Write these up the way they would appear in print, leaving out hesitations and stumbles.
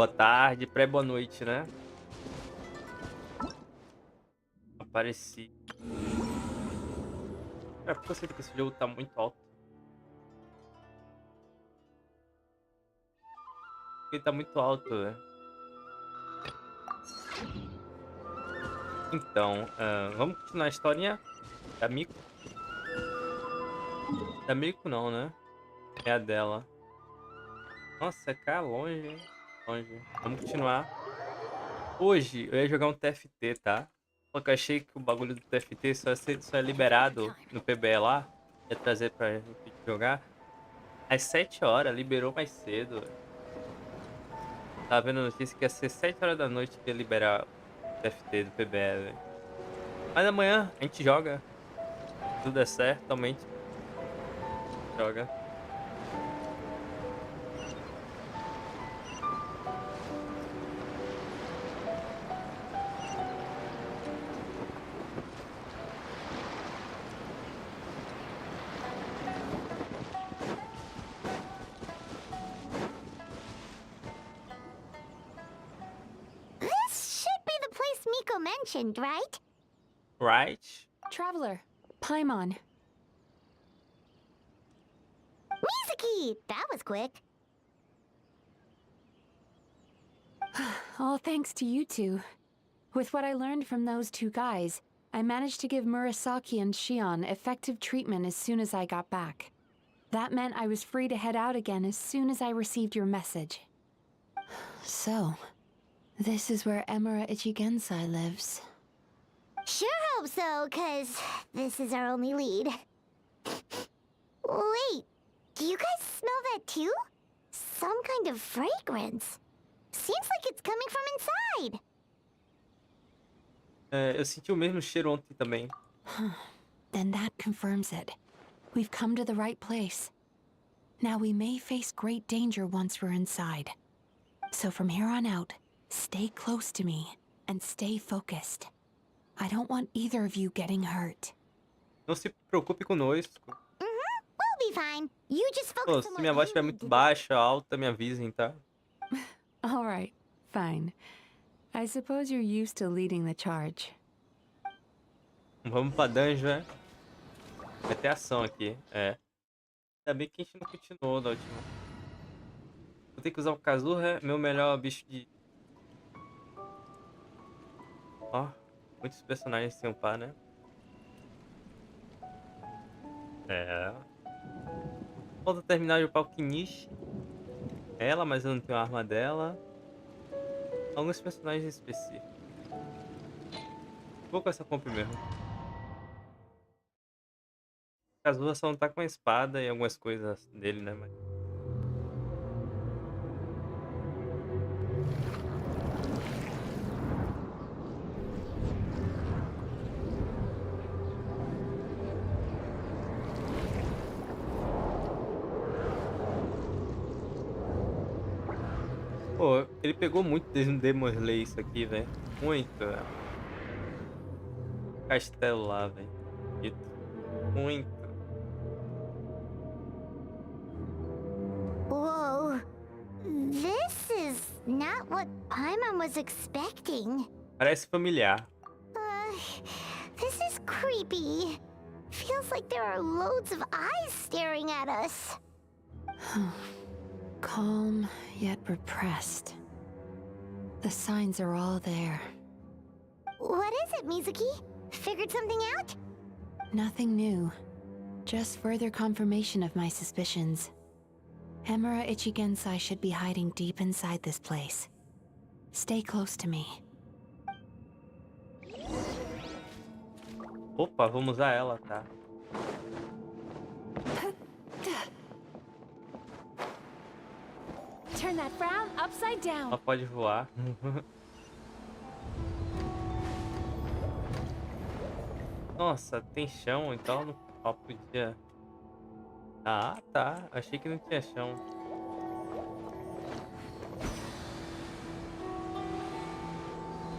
Boa tarde, pré-boa noite, né? Apareci. É porque eu sei que esse jogo tá muito alto. Ele tá muito alto, né? Então, vamos continuar a historinha da Mico. Da Mico não, né? É a dela. Nossa, é cá longe, hein? Longe. Vamos continuar. Hoje eu ia jogar um TFT, tá? Só que eu achei que o bagulho do TFT só é liberado no PBE lá. Ia trazer pra gente jogar. Às 7 horas, liberou mais cedo. Tava vendo a notícia que ia ser 7 horas da noite que ia liberar o TFT do PBE, velho. Mas amanhã a gente joga. Se tudo der certo, realmente joga. This should be the place Miko mentioned, right? Right? Traveler, Paimon. Mizuki! That was quick. All thanks to you two. With what I learned from those two guys, I managed to give Murasaki and Shion effective treatment as soon as I got back. That meant I was free to head out again as soon as I received your message. So, this is where Emura Ichigensai lives. Sure hope so, 'cause this is our only lead. Wait, do you guys smell that too? Some kind of fragrance. Seems like it's coming from inside. Eu senti o mesmo cheiro ontem também. Then that confirms it. We've come to the right place. Now we may face great danger once we're inside. So from here on out, stay close to me and stay focused. I don't want either of you getting hurt. Não se preocupe conosco. We'll be fine. You just Pô, focus se on what minha voz you estiver need muito to do. baixa, alta, me avisem, tá? All right, fine. I suppose you're used to leading the charge. Vamos pra dungeon, né? Vai ter ação aqui, é. Ainda bem que a gente não continuou da última. Vou ter que usar o Kazuha, meu melhor bicho de... Ó, muitos personagens sem upar, né? É. Falta terminar de upar o Kinishi. Ela, mas eu não tenho a arma dela. Alguns personagens específicos. Vou com essa compra mesmo. Kazuha só não tá com a espada e algumas coisas dele, né? Mas... Pô, ele pegou muito Demon Slayer isso aqui, velho. Muito. Castelo lá, velho. Muito. Whoa. This is not what Paimon was expecting. Parece familiar. This is creepy. Feels like there are loads of eyes staring at us. Calm, yet repressed. The signs are all there. What is it, Mizuki? Figured something out? Nothing new. Just further confirmation of my suspicions. Emura Ichigensai should be hiding deep inside this place. Stay close to me. Opa, vamos usar ela, tá? Turn that frown upside down. Ela pode voar. Nossa, tem chão, então não podia... Ah, tá. Achei que não tinha chão.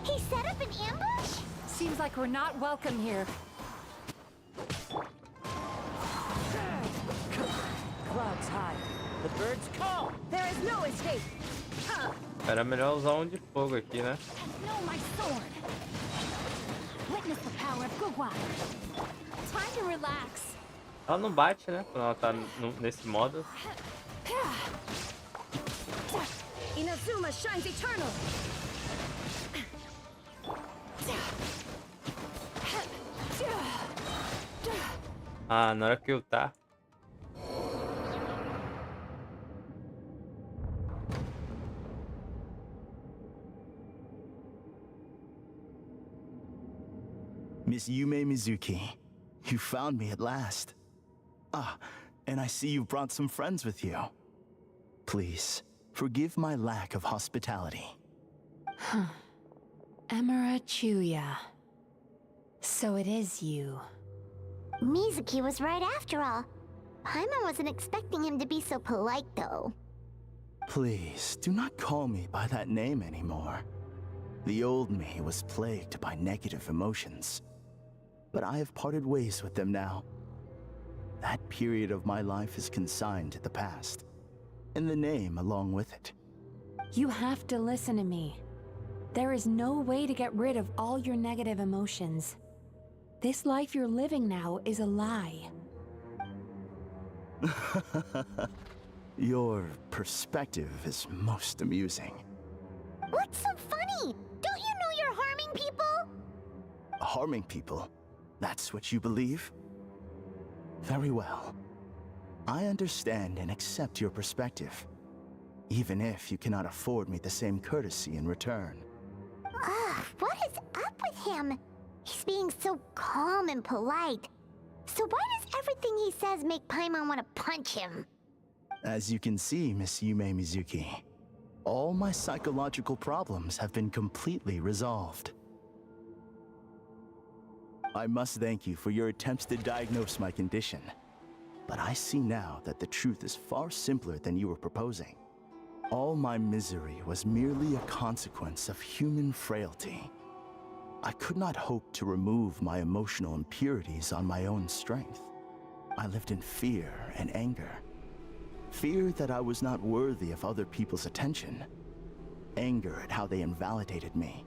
He set up an ambush? Seems like we're not welcome here. Clouds high. The birds call. There is no escape. Era melhor usar um de fogo aqui, né? Know my sword. Witness the power of Coalla. Time to relax. Ela não bate, né? Quando ela tá nesse modo. Inazuma shines eternal. Ah, na hora que eu tá. Miss Yume Mizuki, you found me at last. Ah, and I see you brought some friends with you. Please, forgive my lack of hospitality. Emira Chuya. So it is you. Mizuki was right after all. Paimon wasn't expecting him to be so polite, though. Please, do not call me by that name anymore. The old me was plagued by negative emotions. But I have parted ways with them now. That period of my life is consigned to the past, and the name along with it. You have to listen to me. There is no way to get rid of all your negative emotions. This life you're living now is a lie. Your perspective is most amusing. What's so funny? Don't you know you're harming people? Harming people? That's what you believe? Very well. I understand and accept your perspective, even if you cannot afford me the same courtesy in return. Ugh, what is up with him? He's being so calm and polite. So why does everything he says make Paimon want to punch him? As you can see, Miss Yume Mizuki, all my psychological problems have been completely resolved. I must thank you for your attempts to diagnose my condition. But I see now that the truth is far simpler than you were proposing. All my misery was merely a consequence of human frailty. I could not hope to remove my emotional impurities on my own strength. I lived in fear and anger. Fear that I was not worthy of other people's attention. Anger at how they invalidated me.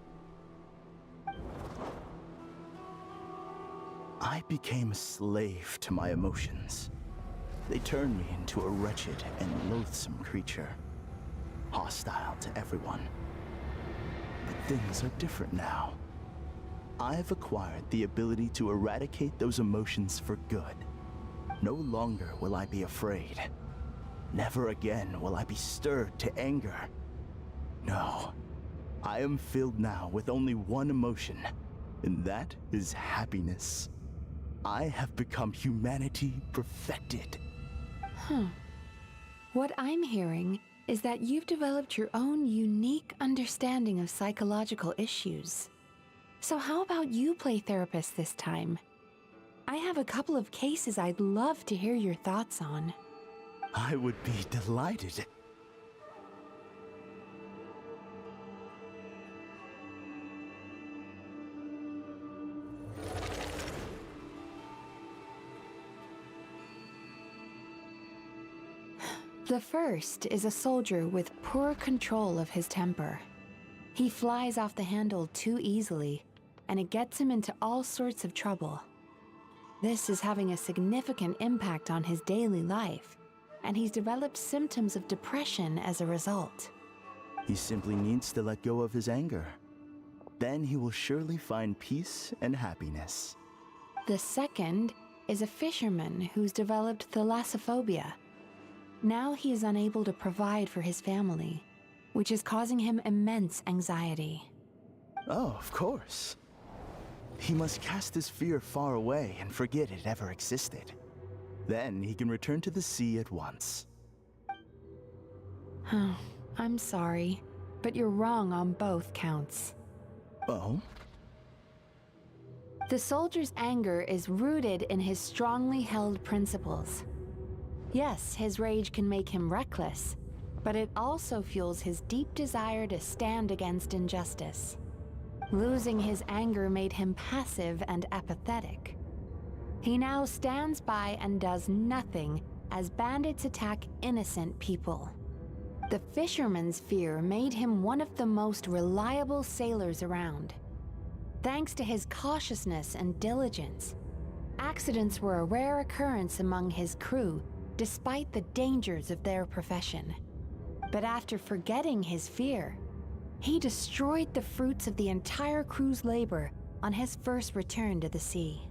I became a slave to my emotions. They turned me into a wretched and loathsome creature, hostile to everyone. But things are different now. I have acquired the ability to eradicate those emotions for good. No longer will I be afraid. Never again will I be stirred to anger. No, I am filled now with only one emotion, and that is happiness. I have become humanity perfected. What I'm hearing is that you've developed your own unique understanding of psychological issues. So how about you play therapist this time? I have a couple of cases I'd love to hear your thoughts on. I would be delighted. The first is a soldier with poor control of his temper. He flies off the handle too easily, and it gets him into all sorts of trouble. This is having a significant impact on his daily life, and he's developed symptoms of depression as a result. He simply needs to let go of his anger. Then he will surely find peace and happiness. The second is a fisherman who's developed thalassophobia. Now he is unable to provide for his family, which is causing him immense anxiety. Oh, of course. He must cast his fear far away and forget it ever existed. Then he can return to the sea at once. I'm sorry, but you're wrong on both counts. Oh? The soldier's anger is rooted in his strongly held principles. Yes, his rage can make him reckless, but it also fuels his deep desire to stand against injustice. Losing his anger made him passive and apathetic. He now stands by and does nothing as bandits attack innocent people. The fisherman's fear made him one of the most reliable sailors around. Thanks to his cautiousness and diligence, accidents were a rare occurrence among his crew, despite the dangers of their profession. But after forgetting his fear, he destroyed the fruits of the entire crew's labor on his first return to the sea.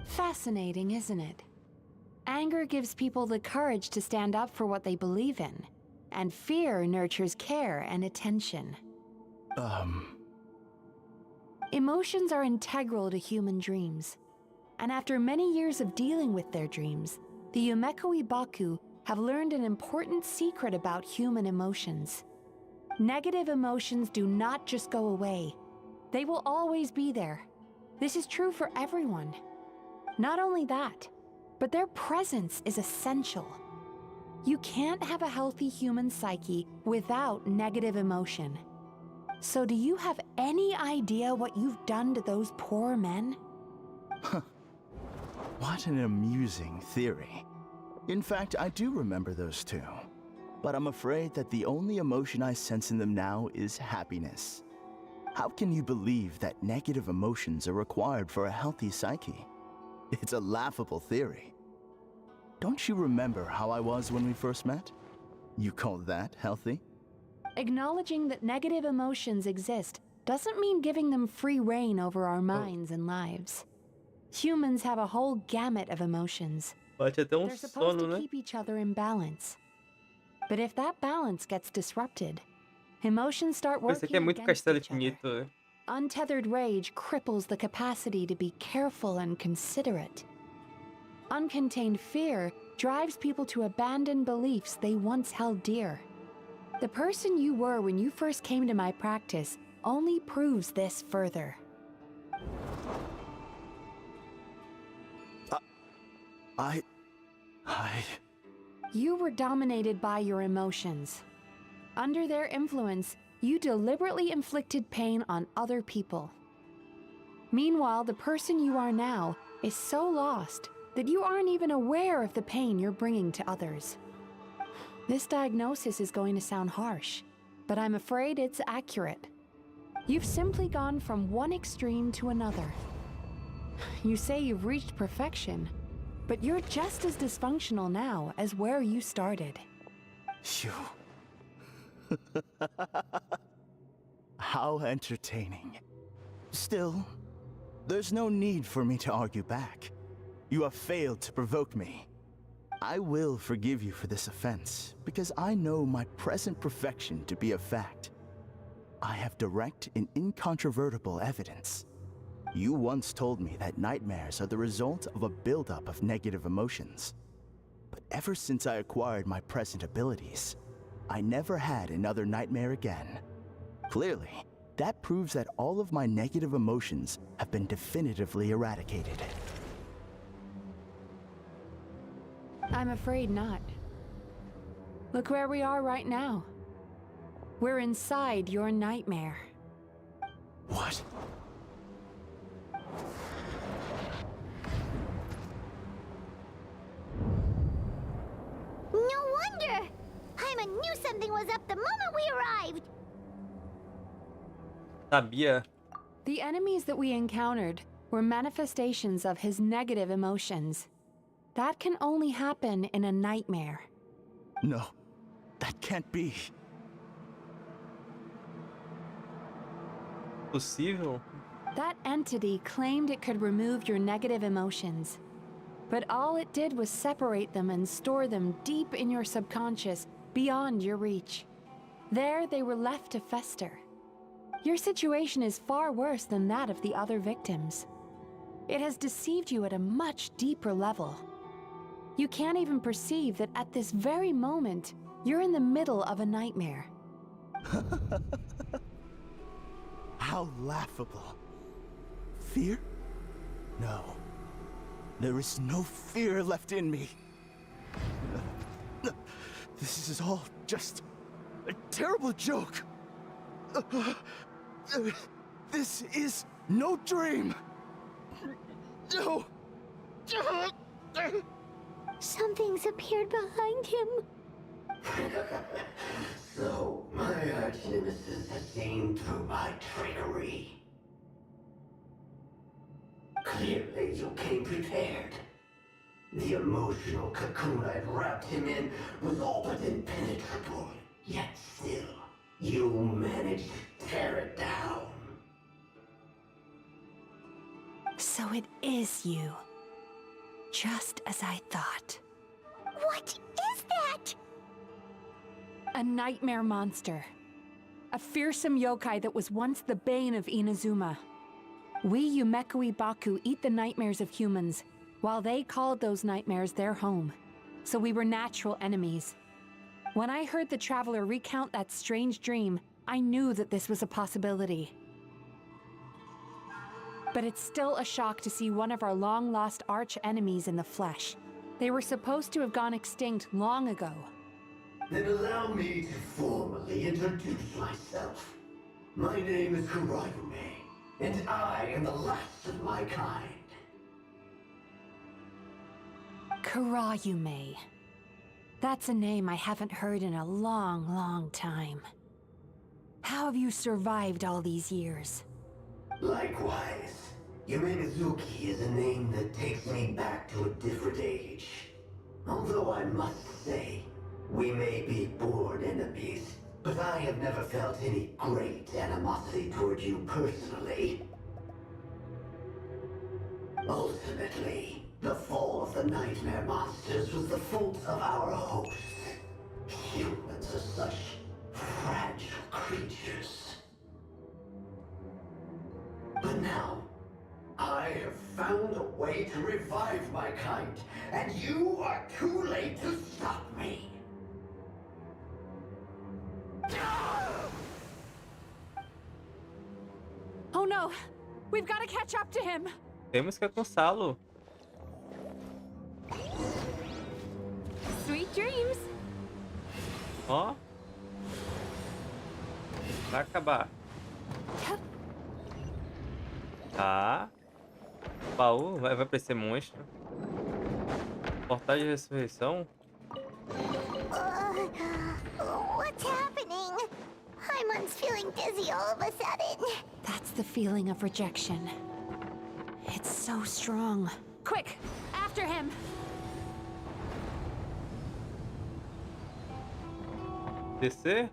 Fascinating, isn't it? Anger gives people the courage to stand up for what they believe in, and fear nurtures care and attention. Emotions are integral to human dreams, and after many years of dealing with their dreams, the Yumeko Ibaku have learned an important secret about human emotions. Negative emotions do not just go away. They will always be there. This is true for everyone. Not only that, but their presence is essential. You can't have a healthy human psyche without negative emotion. So do you have any idea what you've done to those poor men? What an amusing theory. In fact, I do remember those two. But I'm afraid that the only emotion I sense in them now is happiness. How can you believe that negative emotions are required for a healthy psyche? It's a laughable theory. Don't you remember how I was when we first met? You call that healthy? Acknowledging that negative emotions exist doesn't mean giving them free rein over our minds and lives. Humans have a whole gamut of emotions. Bate até They're supposed to keep each other in balance. But if that balance gets disrupted, emotions start Esse aqui é working muito against Castelo each other. Infinito. Untethered rage cripples the capacity to be careful and considerate. Uncontained fear drives people to abandon beliefs they once held dear. The person you were when you first came to my practice only proves this further. You were dominated by your emotions. Under their influence, you deliberately inflicted pain on other people. Meanwhile, the person you are now is so lost that you aren't even aware of the pain you're bringing to others. This diagnosis is going to sound harsh, but I'm afraid it's accurate. You've simply gone from one extreme to another. You say you've reached perfection, but you're just as dysfunctional now as where you started. Phew. How entertaining. Still, there's no need for me to argue back. You have failed to provoke me. I will forgive you for this offense, because I know my present perfection to be a fact. I have direct and incontrovertible evidence. You once told me that nightmares are the result of a buildup of negative emotions. But ever since I acquired my present abilities, I never had another nightmare again. Clearly, that proves that all of my negative emotions have been definitively eradicated. I'm afraid not. Look where we are right now. We're inside your nightmare. What? No wonder! Paimon knew something was up the moment we arrived! Sabia. The enemies that we encountered were manifestations of his negative emotions. That can only happen in a nightmare. No, that can't be. Possível? That entity claimed it could remove your negative emotions. But all it did was separate them and store them deep in your subconscious, beyond your reach. There they were left to fester. Your situation is far worse than that of the other victims. It has deceived you at a much deeper level. You can't even perceive that at this very moment, you're in the middle of a nightmare. How laughable. Fear? No. There is no fear left in me. This is all just a terrible joke. This is no dream. No. Something's appeared behind him. So, my arch-nemesis has seen through my trickery. Clearly, you came prepared. The emotional cocoon I'd wrapped him in was all but impenetrable. Yet still, you managed to tear it down. So it is you. Just as I thought. What is that? A nightmare monster. A fearsome yokai that was once the bane of Inazuma. We Yumekui Baku eat the nightmares of humans, while they called those nightmares their home. So we were natural enemies. When I heard the traveler recount that strange dream, I knew that this was a possibility. But it's still a shock to see one of our long-lost arch-enemies in the flesh. They were supposed to have gone extinct long ago. Then allow me to formally introduce myself. My name is Kurayume, and I am the last of my kind. Kurayume. That's a name I haven't heard in a long, long time. How have you survived all these years? Likewise, Yumenazuki is a name that takes me back to a different age. Although I must say, we may be born enemies, but I have never felt any great animosity toward you personally. Ultimately, the fall of the nightmare monsters was the fault of our hosts. Humans are such fragile creatures. But now, I have found a way to revive my kind, and you are too late to stop me. Oh no! We've got to catch up to him! Temos que alcançá-lo. Sweet dreams! Ó. Vai acabar. Tá. Baú vai aparecer monstro. Portal de ressurreição. What's happening? Paimon's feeling dizzy all of a sudden. That's the feeling of rejection. It's so strong. Quick! After him! Descer.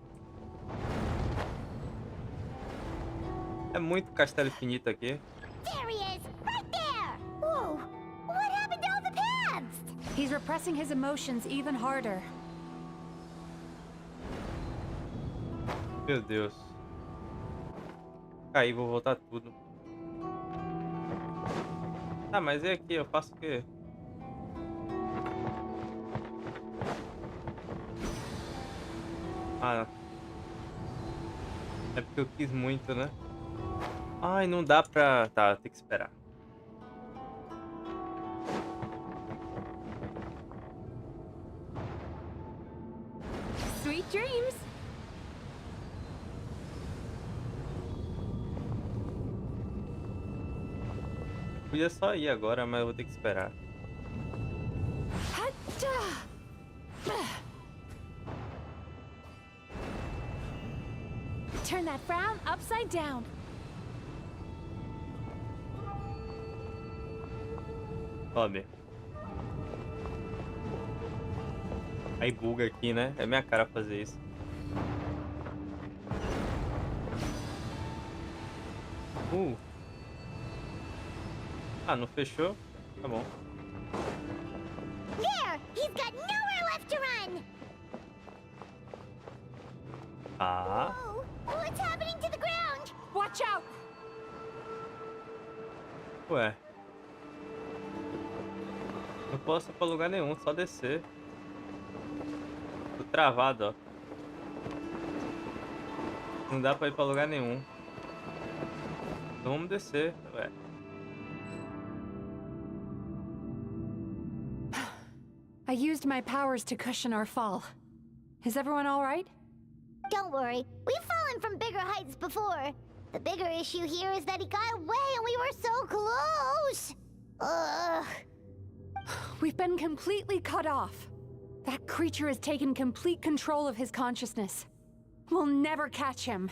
É muito castelo infinito aqui. There he is! Right there! Whoa! What happened to all the paths? He's repressing his emotions even harder. Meu Deus. Caí, vou voltar tudo. Tá, mas e aqui? Eu faço o quê? Ah. É porque eu quis muito, né? Ai, não dá pra... Tá, tem que esperar. Sweet dreams! Podia só ir agora, mas eu vou ter que esperar. Turn that frown upside down. Sobe. Aí buga aqui, né? É minha cara fazer isso. Ah, não fechou? Tá bom. There! He's got nowhere left to run! Ah. Oh, what's happening to the ground? Watch out! Ué. Não posso ir pra lugar nenhum, só descer. Tô travado, ó. Não dá pra ir pra lugar nenhum. Então vamos descer, ué. I used my powers to cushion our fall. Is everyone all right? Don't worry, we've fallen from bigger heights before. The bigger issue here is that he got away and we were so close! Ugh. We've been completely cut off. That creature has taken complete control of his consciousness. We'll never catch him.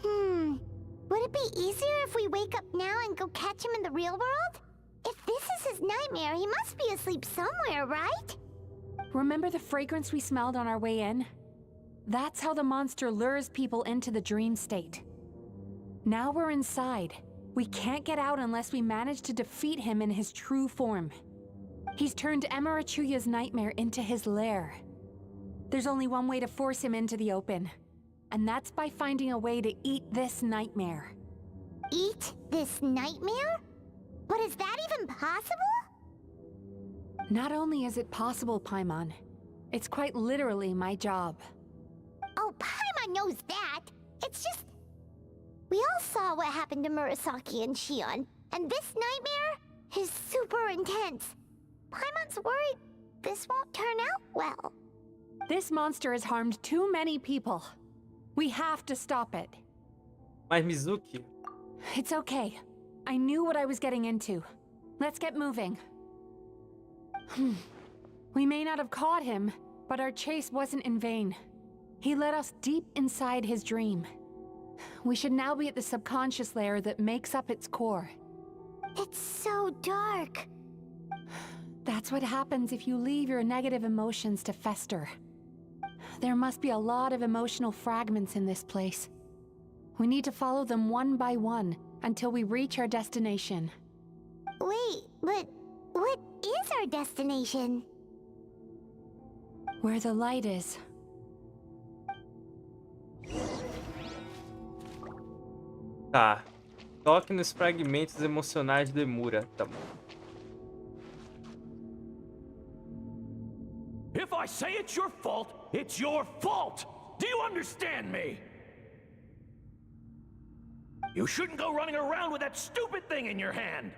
Would it be easier if we wake up now and go catch him in the real world? If this is his nightmare, he must be asleep somewhere, right? Remember the fragrance we smelled on our way in? That's how the monster lures people into the dream state. Now we're inside. We can't get out unless we manage to defeat him in his true form. He's turned Emarachuya's nightmare into his lair. There's only one way to force him into the open, and that's by finding a way to eat this nightmare. Eat this nightmare? But is that even possible? Not only is it possible, Paimon, it's quite literally my job. Oh, Paimon knows that. It's just... We all saw what happened to Murasaki and Shion, and this nightmare is super intense. Paimon's worried this won't turn out well. This monster has harmed too many people. We have to stop it. Mas Mizuki, It's okay. I knew what I was getting into. Let's get moving. We may not have caught him, but our chase wasn't in vain. He led us deep inside his dream. We should now be at the subconscious layer that makes up its core. It's so dark. That's what happens if you leave your negative emotions to fester. There must be a lot of emotional fragments in this place. We need to follow them one by one until we reach our destination. Wait, but what is our destination? Where the light is. tá. Toque nos fragmentos emocionais do Emura, tá bom. If I say it's your fault, it's your fault! Do you understand me? You shouldn't go running around with that stupid thing in your hand!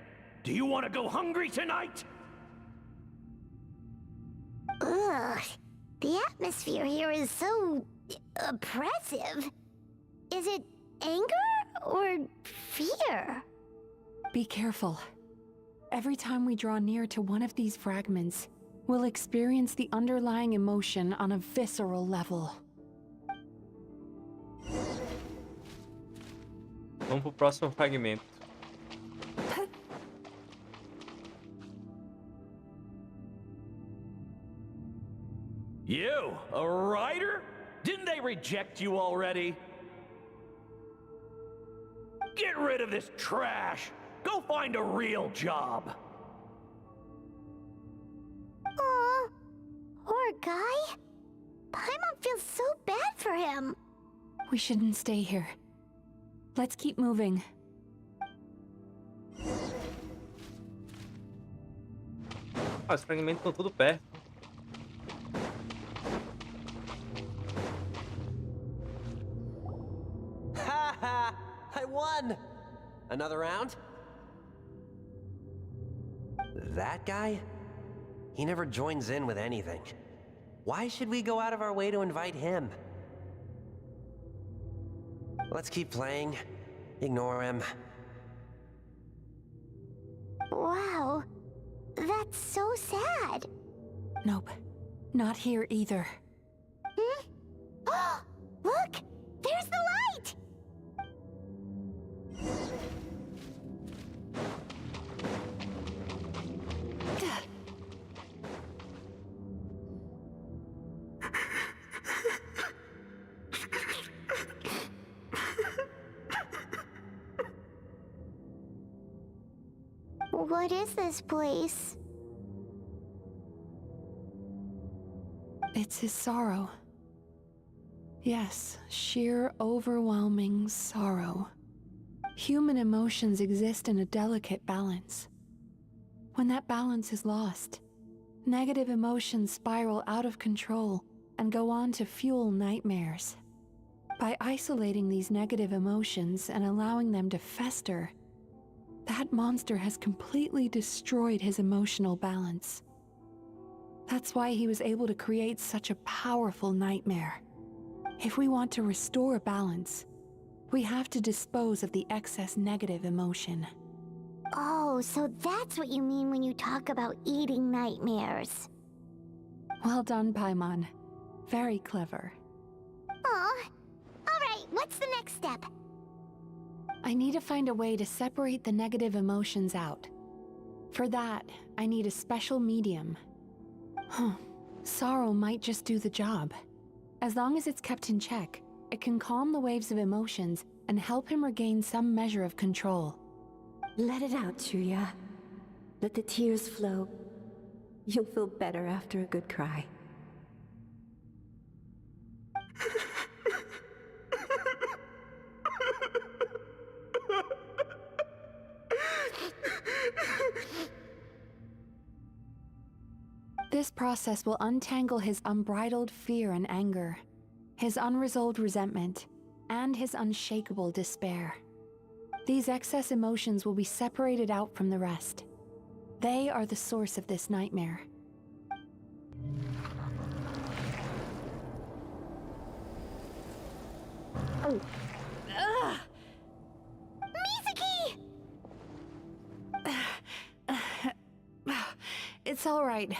Do you want to go hungry tonight? Ugh, the atmosphere here is so oppressive. Is it anger or fear? Be careful. Every time we draw near to one of these fragments, we'll experience the underlying emotion on a visceral level. Vamos pro próximo fragmento. You, a writer? Didn't they reject you already? Get rid of this trash! Go find a real job! Aw, poor guy. Paimon feels so bad for him. We shouldn't stay here. Let's keep moving. Ah, os fragmentos estão tudo perto. Ha ha! I won! Another round? That guy? He never joins in with anything. Why should we go out of our way to invite him? Let's keep playing. Ignore him. Wow, that's so sad. Nope. Not here either. Look, there's the light! What is this place? It's his sorrow. Yes, sheer overwhelming sorrow. Human emotions exist in a delicate balance. When that balance is lost, negative emotions spiral out of control and go on to fuel nightmares. By isolating these negative emotions and allowing them to fester, that monster has completely destroyed his emotional balance. That's why he was able to create such a powerful nightmare. If we want to restore balance, we have to dispose of the excess negative emotion. Oh, so that's what you mean when you talk about eating nightmares. Well done, Paimon. Very clever. Aw. Alright, what's the next step? I need to find a way to separate the negative emotions out. For that, I need a special medium. Sorrow might just do the job. As long as it's kept in check, it can calm the waves of emotions and help him regain some measure of control. Let it out, Chuya. Let the tears flow. You'll feel better after a good cry. This process will untangle his unbridled fear and anger, his unresolved resentment, and his unshakable despair. These excess emotions will be separated out from the rest. They are the source of this nightmare. Mizuki! It's all right.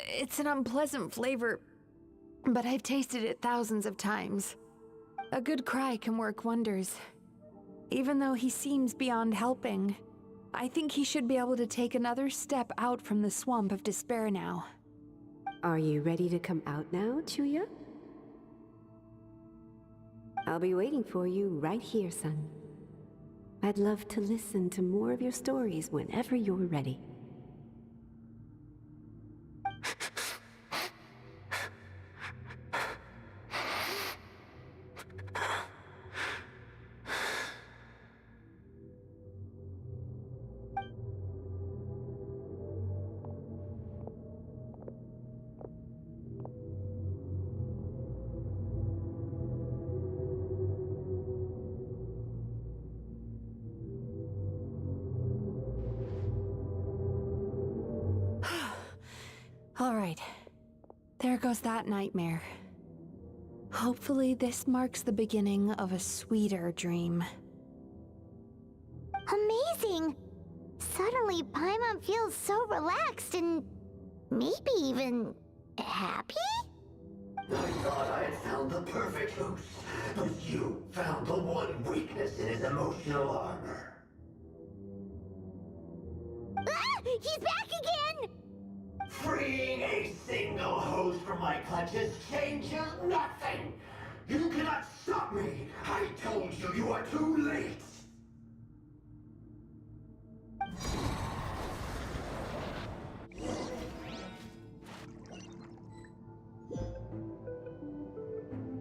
It's an unpleasant flavor, but I've tasted it thousands of times. A good cry can work wonders. Even though he seems beyond helping, I think he should be able to take another step out from the swamp of despair now. Are you ready to come out now, Chuya? I'll be waiting for you right here, son. I'd love to listen to more of your stories whenever you're ready. All right. There goes that nightmare. Hopefully this marks the beginning of a sweeter dream. Amazing! Suddenly, Paimon feels so relaxed and maybe even happy? I thought I had found the perfect host, but you found the one weakness in his emotional armor. Ah! He's back again! Freeing a single host from my clutches changes nothing! You cannot stop me! I told you you are too late!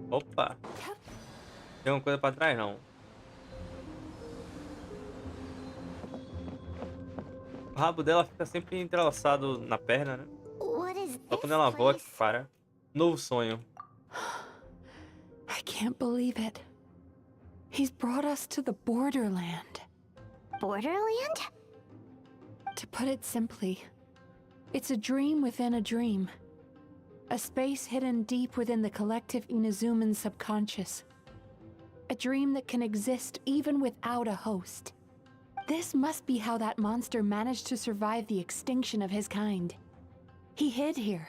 Opa! Tem uma coisa pra trás, não? O rabo dela fica sempre entrelaçado na perna, né? What is Só this quando ela voa que place? para. Novo sonho. I can't believe it. He's brought us to the borderland. Borderland? To put it simply, it's a dream within a dream. A space hidden deep within the collective Inazuman subconscious. A dream that can exist even without a host. This must be how that monster managed to survive the extinction of his kind. He hid here.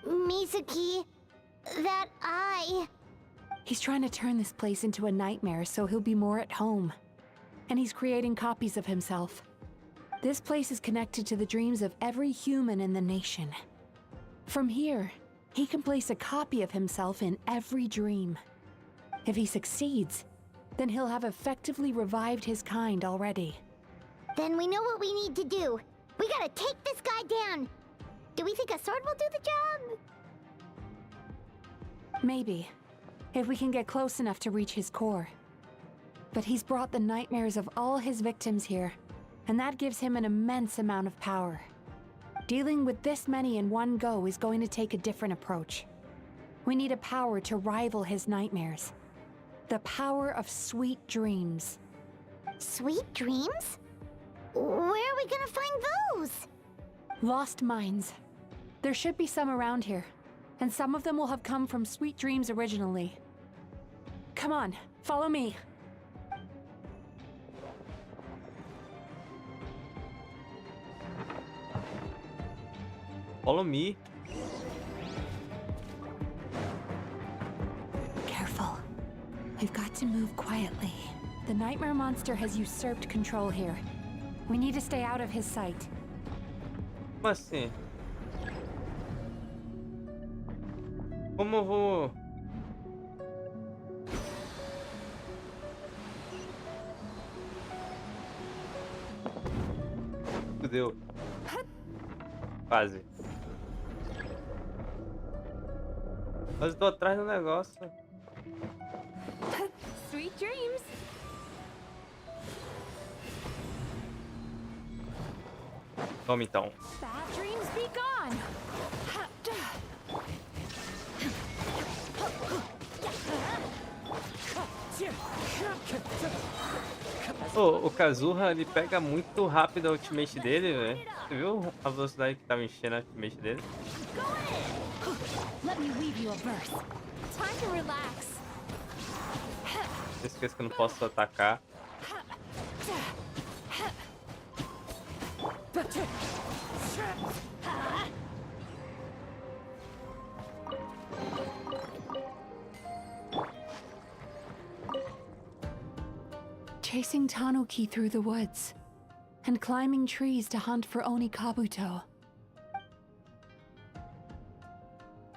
Mizuki, that eye. He's trying to turn this place into a nightmare so he'll be more at home. And he's creating copies of himself. This place is connected to the dreams of every human in the nation. From here, he can place a copy of himself in every dream. If he succeeds, then he'll have effectively revived his kind already. Then we know what we need to do. We gotta take this guy down. Do we think a sword will do the job? Maybe, if we can get close enough to reach his core. But he's brought the nightmares of all his victims here, and that gives him an immense amount of power. Dealing with this many in one go is going to take a different approach. We need a power to rival his nightmares. The power of sweet dreams. Sweet dreams? Where are we gonna find those? Lost minds. There should be some around here, and some of them will have come from sweet dreams originally. Come on, follow me. Follow me. We've got to move quietly. The nightmare monster has usurped control here. We need to stay out of his sight. Como assim? Como eu vou... Fudeu. Quase. Mas eu tô atrás do negócio. Sweet dreams. Toma então. Bad dreams be gone. O Kazuha, ele pega muito rápido a ultimate dele, velho. Você viu a velocidade que tava enchendo a ultimate dele? Let me weave you a verse. Time to relax. Não esqueça que eu não posso atacar. Chasing Tanuki through the woods and climbing trees to hunt for Oni Kabuto.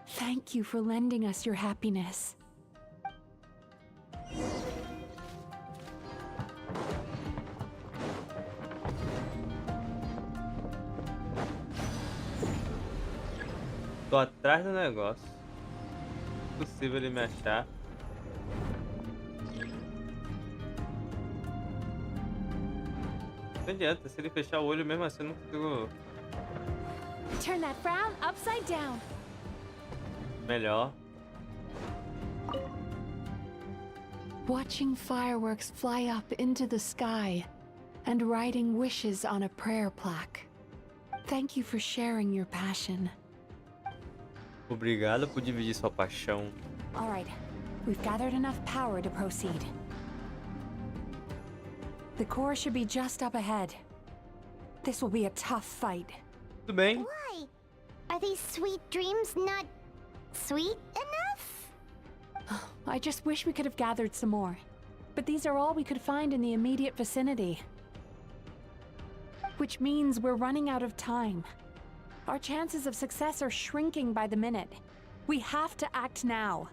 Thank you for lending us your happiness. Tô atrás do negócio. Impossível ele me achar. Não adianta, se ele fechar o olho mesmo assim eu não consigo. Turn that frown upside down. Melhor. Watching fireworks fly up into the sky and writing wishes on a prayer plaque. Thank you for sharing your passion. Obrigado por dividir sua paixão. All right, we've gathered enough power to proceed. The core should be just up ahead. This will be a tough fight. Tudo bem? Why? Are these sweet dreams not sweet enough? I just wish we could have gathered some more. But these are all we could find in the immediate vicinity. Which means we're running out of time. Our chances of success are shrinking by the minute. We have to act now.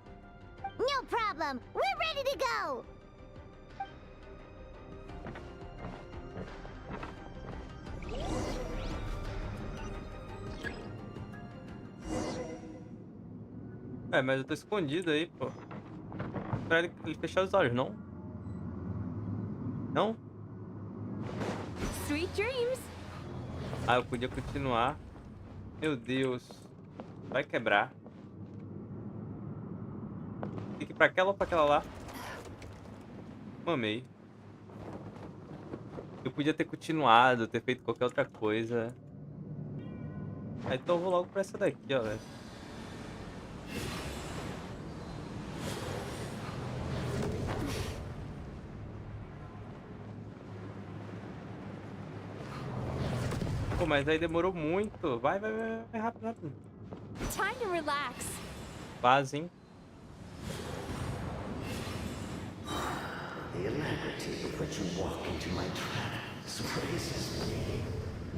No problem. We're ready to go. É, mas eu tô escondido aí, pô. Pra ele fechar os olhos, não? Não? Sweet dreams. Ah, eu podia continuar. Meu Deus. Vai quebrar. Tem que ir pra aquela ou pra aquela lá? Mamei. Eu podia ter continuado, ter feito qualquer outra coisa. Ah, então eu vou logo pra essa daqui, ó, velho. Pô, mas aí demorou muito. Vai rápido, rápido. Time to relax. Fazem. The alacrity with which you walk into my trap surprises me.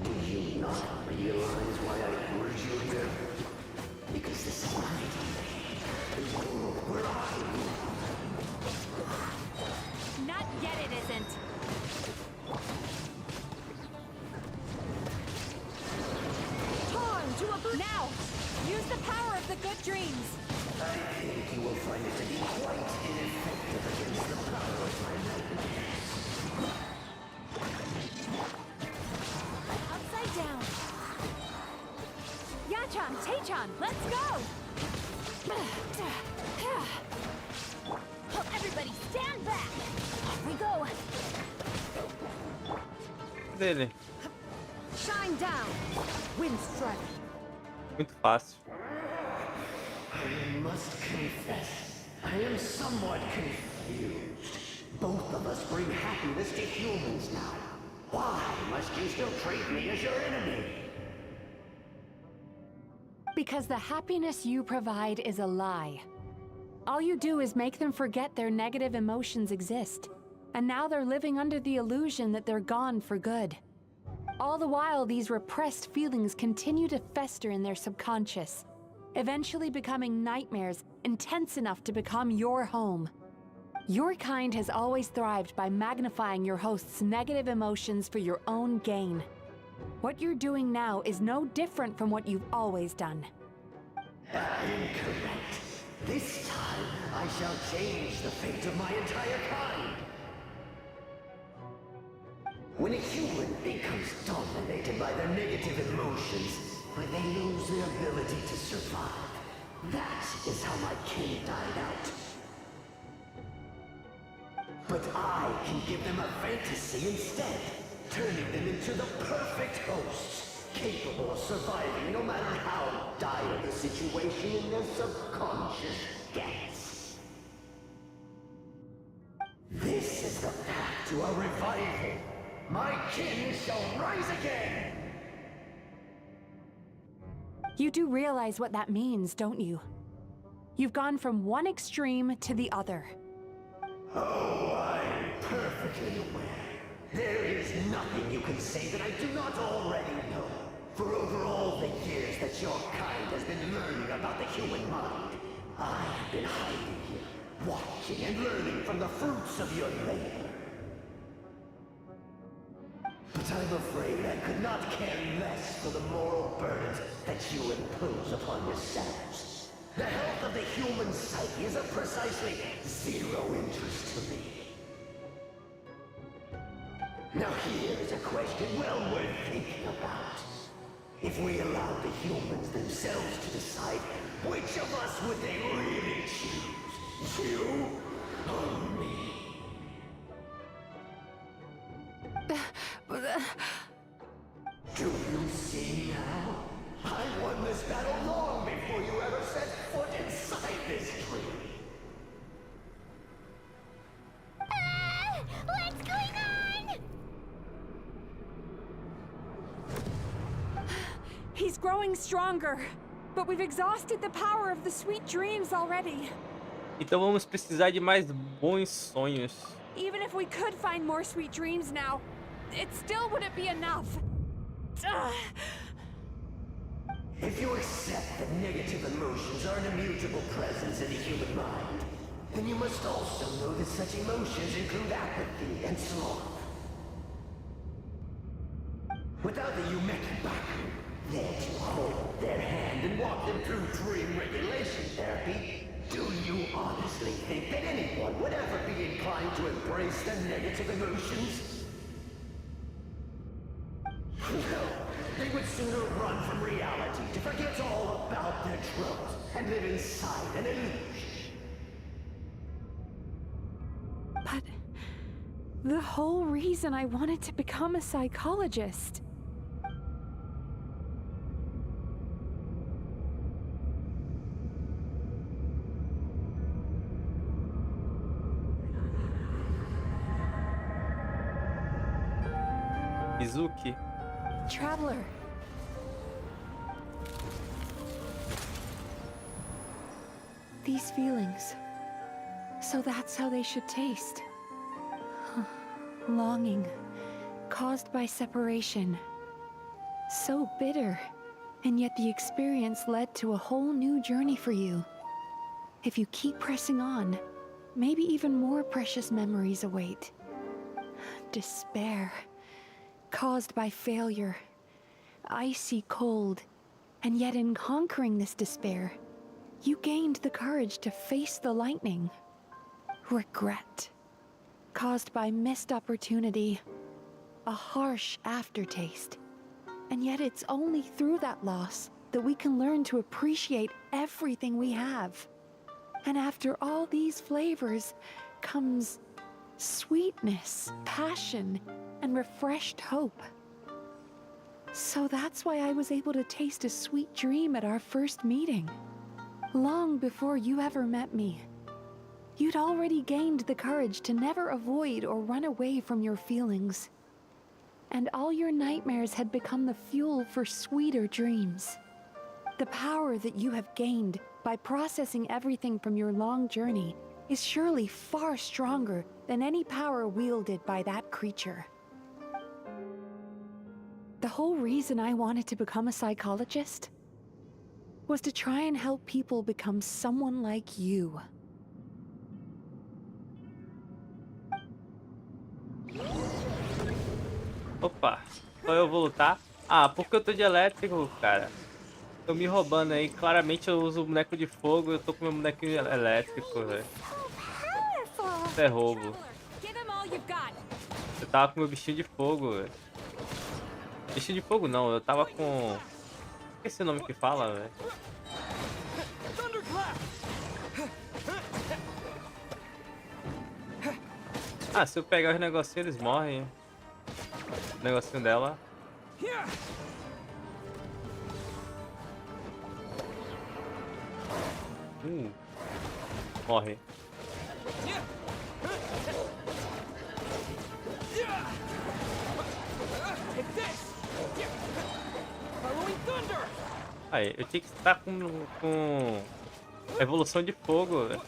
Do you not realize why I lured you here? Because this is my domain. Where I live. Not yet, it isn't. Time to a boot. Now, use the power of the good dreams. I think you will find it to be quite ineffective against the power of my nightmares. Upside down. Yachan, Taechan, let's go. Everybody stand back. Off we go. Dele. Shine down. Wind strike. Muito fácil. I must confess, I am somewhat confused. Both of us bring happiness to humans now. Why must you still treat me as your enemy? Because the happiness you provide is a lie. All you do is make them forget their negative emotions exist. And now they're living under the illusion that they're gone for good. All the while, these repressed feelings continue to fester in their subconscious, eventually becoming nightmares intense enough to become your home. Your kind has always thrived by magnifying your host's negative emotions for your own gain. What you're doing now is no different from what you've always done. Incorrect. This time, I shall change the fate of my entire kind. When a human becomes dominated by their negative emotions, when they lose their ability to survive, that is how my kin died out. But I can give them a fantasy instead, turning them into the perfect hosts, capable of surviving no matter how dire the situation in their subconscious gets. This is the path to a revival. My kin shall rise again! You do realize what that means, don't you? You've gone from one extreme to the other. Oh, I'm perfectly aware. There is nothing you can say that I do not already know. For over all the years that your kind has been learning about the human mind, I have been hiding here, watching and learning from the fruits of your labor. But I'm afraid I could not care less for the moral burdens that you impose upon yourselves. The health of the human psyche is of precisely zero interest to me. Now here is a question well worth thinking about. If we allowed the humans themselves to decide, which of us would they really choose? You or me? Do you see now? I won this battle long before you ever set foot inside this tree. What's going on? He's growing stronger, but we've exhausted the power of the sweet dreams already. Então vamos precisar de mais bons sonhos. Even if we could find more sweet dreams now, it still wouldn't be enough. If you accept that negative emotions are an immutable presence in the human mind, then you must also know that such emotions include apathy and sloth. Without the Baku there to hold their hand and walk them through dream regulation therapy, do you honestly think that anyone would ever be inclined to embrace their negative emotions? No, they would sooner run from reality to forget all about their troubles and live inside an illusion. But the whole reason I wanted to become a psychologist. Mizuki. Traveler. These feelings. So that's how they should taste. Longing, caused by separation. So bitter, and yet the experience led to a whole new journey for you. If you keep pressing on, maybe even more precious memories await. Despair, caused by failure. Icy cold, and yet in conquering this despair, you gained the courage to face the lightning. Regret, caused by missed opportunity, a harsh aftertaste. And yet it's only through that loss that we can learn to appreciate everything we have. And after all these flavors comes sweetness, passion, and refreshed hope. So that's why I was able to taste a sweet dream at our first meeting. Long before you ever met me. You'd already gained the courage to never avoid or run away from your feelings. And all your nightmares had become the fuel for sweeter dreams. The power that you have gained by processing everything from your long journey, is surely far stronger than any power wielded by that creature. The whole reason I wanted to become a psychologist was to try and help people become someone like you. Opa, só eu vou lutar? Ah, porque eu tô de elétrico, cara. Tô me roubando aí. Claramente eu uso o boneco de fogo, eu tô com meu bonequinho elétrico, velho. Isso é roubo. Eu tava com meu bichinho de fogo, velho. Bichinho de fogo não, eu tava com... Esqueci o nome que fala, velho. Ah, se eu pegar os negocinhos, eles morrem. O negocinho dela. Morre. Aí, eu tinha que estar com evolução de fogo, velho.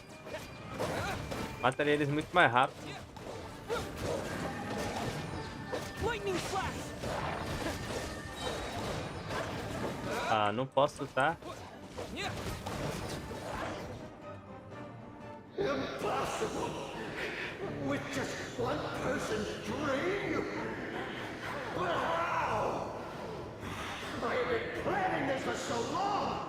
Mataria eles muito mais rápido. Ah, não posso lutar. Impossible! With just one person's dream? Wow! I have been planning this for so long!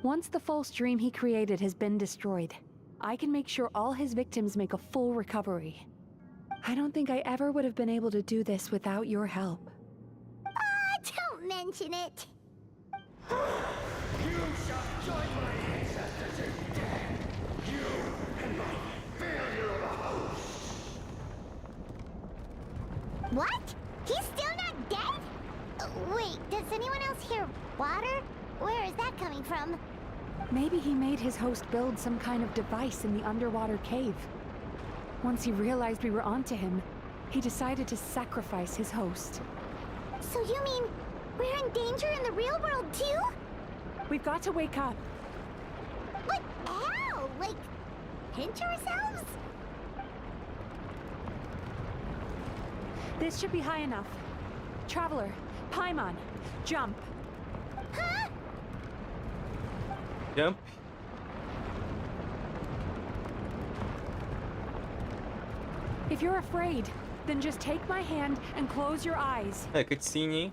Once the false dream he created has been destroyed, I can make sure all his victims make a full recovery. I don't think I ever would have been able to do this without your help. Don't mention it. You shall join my ancestors in death! You and my failure of a host! What? He's still not dead? Wait, does anyone else hear water? Where is that coming from? Maybe he made his host build some kind of device in the underwater cave. Once he realized we were onto him, he decided to sacrifice his host. So you mean we're in danger in the real world too? We've got to wake up. But how? Like, pinch ourselves? This should be high enough. Traveler, Paimon, jump. Huh? Jump. If you're afraid, then just take my hand and close your eyes. É, cutscene, hein?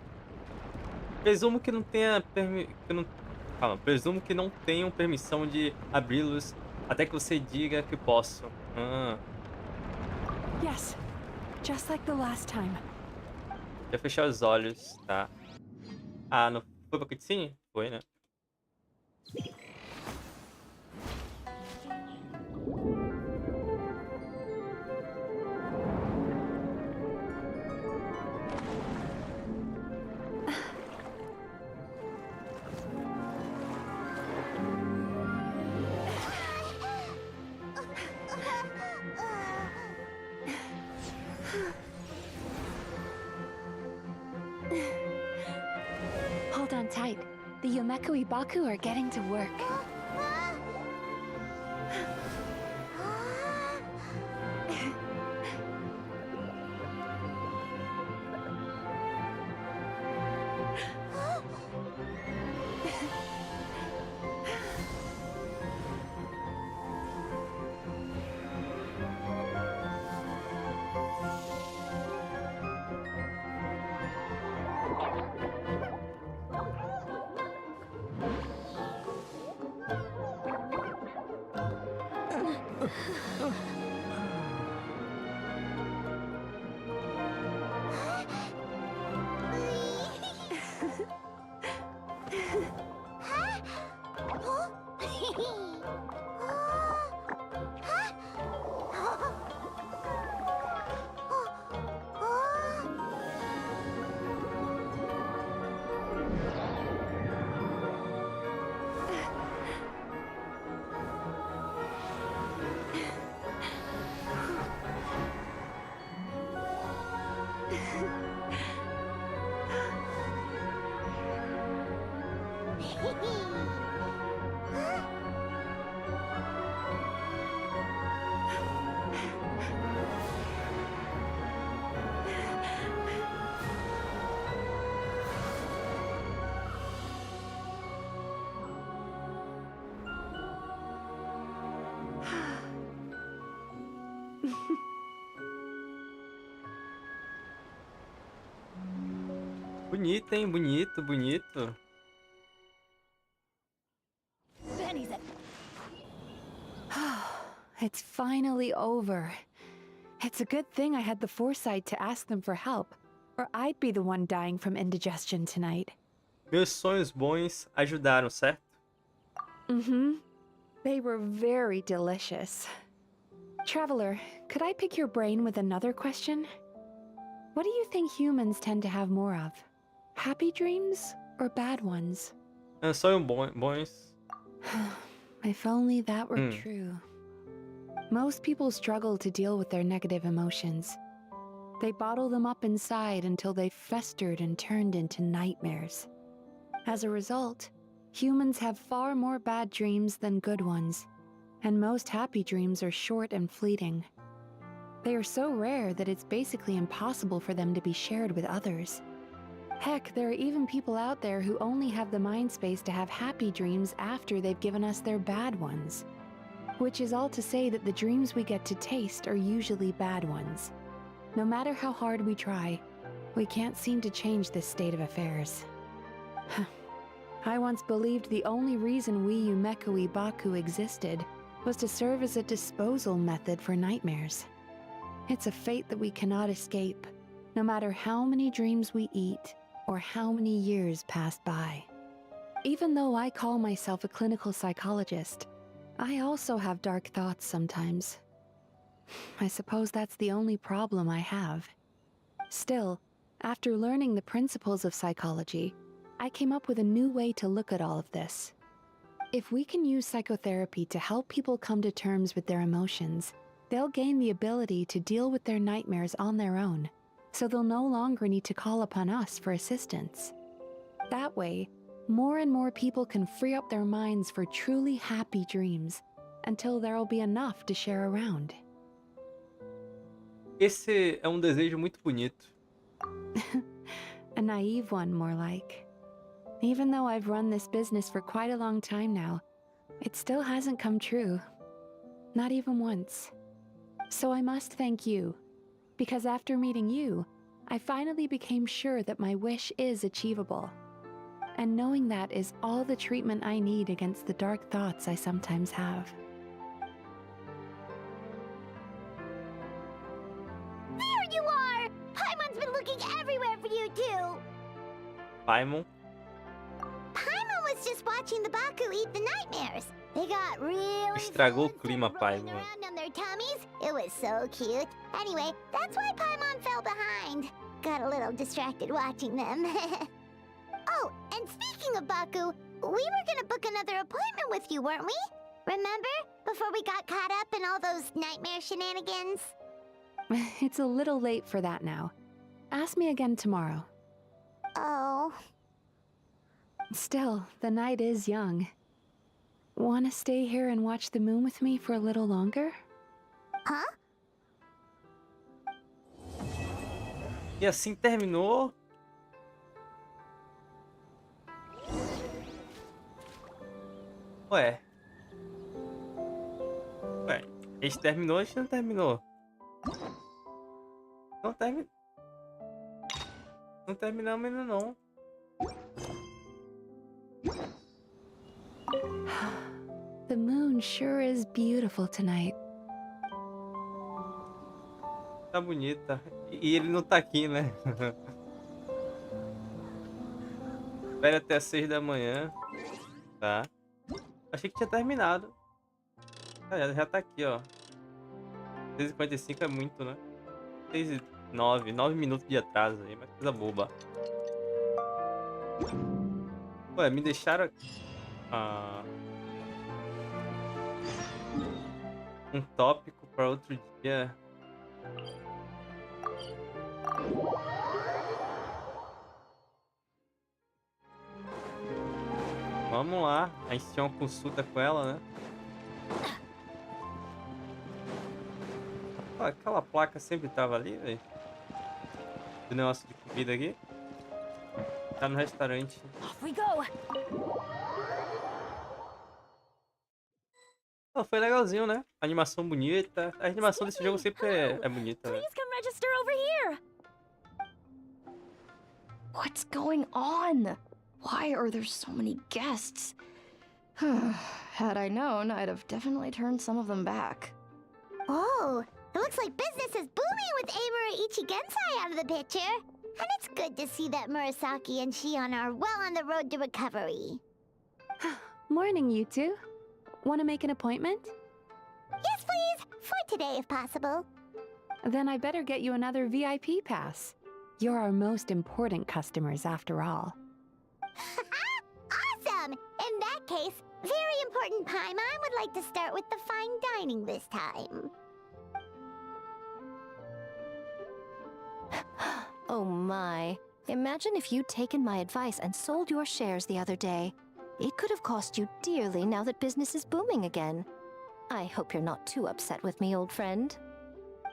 Presumo que não tenha... Calma, presumo que não tenham permissão de abri-los até que você diga que posso. Yes, just like the last time. Já fechar os olhos, tá? Ah, não foi pra cutscene? Foi, né? Hold on tight. The Yomeku Ibaku are getting to work. Bonito, hein? Bonito, bonito. It's finally over. It's a good thing I had the foresight to ask them for help, or I'd be the one dying from indigestion tonight. Meus sonhos bons ajudaram, certo? Mm-hmm. They were very delicious. Traveler, could I pick your brain with another question? What do you think humans tend to have more of? Happy dreams or bad ones? Sonhos bons. If only that were true. Most people struggle to deal with their negative emotions. They bottle them up inside until they festered and turned into nightmares. As a result, humans have far more bad dreams than good ones, and most happy dreams are short and fleeting. They are so rare that it's basically impossible for them to be shared with others. Heck, there are even people out there who only have the mind space to have happy dreams after they've given us their bad ones. Which is all to say that the dreams we get to taste are usually bad ones. No matter how hard we try, we can't seem to change this state of affairs. I once believed the only reason we Yumekui Baku existed was to serve as a disposal method for nightmares. It's a fate that we cannot escape, no matter how many dreams we eat or how many years pass by. Even though I call myself a clinical psychologist, I also have dark thoughts sometimes. I suppose that's the only problem I have. Still, after learning the principles of psychology, I came up with a new way to look at all of this. If we can use psychotherapy to help people come to terms with their emotions, they'll gain the ability to deal with their nightmares on their own, so they'll no longer need to call upon us for assistance. That way, more and more people can free up their minds for truly happy dreams, until there'll be enough to share around. Esse é desejo muito bonito. A naive one, more like. Even though I've run this business for quite a long time now, it still hasn't come true. Not even once. So I must thank you, because after meeting you, I finally became sure that my wish is achievable. And knowing that is all the treatment I need against the dark thoughts I sometimes have. There you are! Paimon's been looking everywhere for you too! Paimon. Paimon was just watching the Baku eat the nightmares. They got really Estragou o fluid clima, and rolling Paimon. around on their tummies. It was so cute. Anyway, that's why Paimon fell behind. Got a little distracted watching them. Oh, and speaking of Baku, we were gonna book another appointment with you, weren't we? Remember? Before we got caught up in all those nightmare shenanigans? It's a little late for that now. Ask me again tomorrow. Oh. Still, the night is young. Wanna stay here and watch the moon with me for a little longer? Huh? E assim terminou. Ué. Ué, este terminou, este não terminou. Não terminou. Não terminamos ainda não. The moon sure is beautiful tonight. Tá bonita. E ele não tá aqui, né? Espera até as 6 da manhã. Tá. Achei que tinha terminado. Ah, já tá aqui, ó. 6h55 é muito, né? 6h09, 9 minutos de atraso aí, mas coisa boba. Ué, me deixaram... um tópico para outro dia. Vamos lá, a gente tinha uma consulta com ela, né? Ah, aquela placa sempre tava ali, velho. Do negócio de comida aqui. Tá no restaurante. Off we go! Pô, foi legalzinho, né? Animação bonita. A animação desse jogo sempre é bonita, né? Please come register over here. What's going on? Why are there so many guests? Had I known, I'd have definitely turned some of them back. Oh, it looks like business is booming with Amura Ichigensai out of the picture. And it's good to see that Murasaki and Shion are well on the road to recovery. Morning, you two. Want to make an appointment? Yes, please. For today, if possible. Then I better get you another VIP pass. You're our most important customers, after all. Awesome! In that case, very important Paimon would like to start with the fine dining this time. Oh my. Imagine if you'd taken my advice and sold your shares the other day. It could have cost you dearly now that business is booming again. I hope you're not too upset with me, old friend.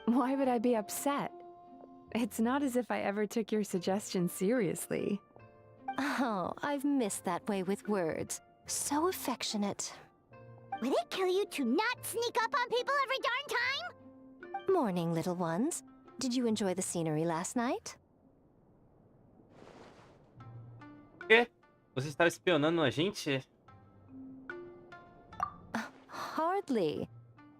Why would I be upset? It's not as if I ever took your suggestion seriously. Oh, I've missed that way with words. So affectionate. Would it kill you to not sneak up on people every darn time? Morning, little ones. Did you enjoy the scenery last night? O quê? Você estava espionando a gente? Hardly.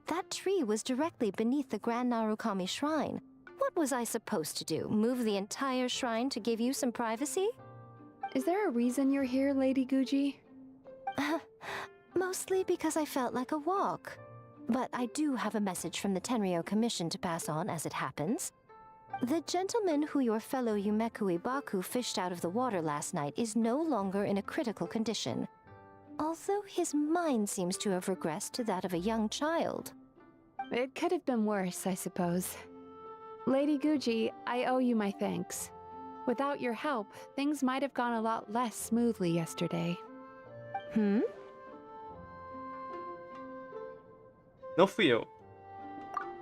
That tree was directly beneath the Grand Narukami Shrine. What was I supposed to do? Move the entire shrine to give you some privacy? Is there a reason you're here, Lady Guji? Mostly because I felt like a walk. But I do have a message from the Tenryo Commission to pass on as it happens. The gentleman who your fellow Yumeku Ibaku fished out of the water last night is no longer in a critical condition. Although his mind seems to have regressed to that of a young child. It could have been worse, I suppose. Lady Guji, I owe you my thanks. Without your help, things might have gone a lot less smoothly yesterday. Hmm? Não fui eu.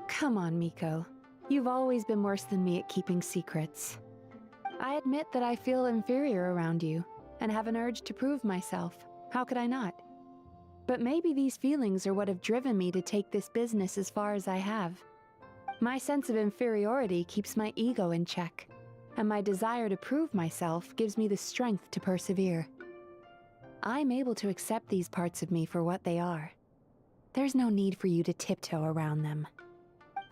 Come on, Miko. You've always been worse than me at keeping secrets. I admit that I feel inferior around you, and have an urge to prove myself. How could I not? But maybe these feelings are what have driven me to take this business as far as I have. My sense of inferiority keeps my ego in check, and my desire to prove myself gives me the strength to persevere. I'm able to accept these parts of me for what they are. There's no need for you to tiptoe around them.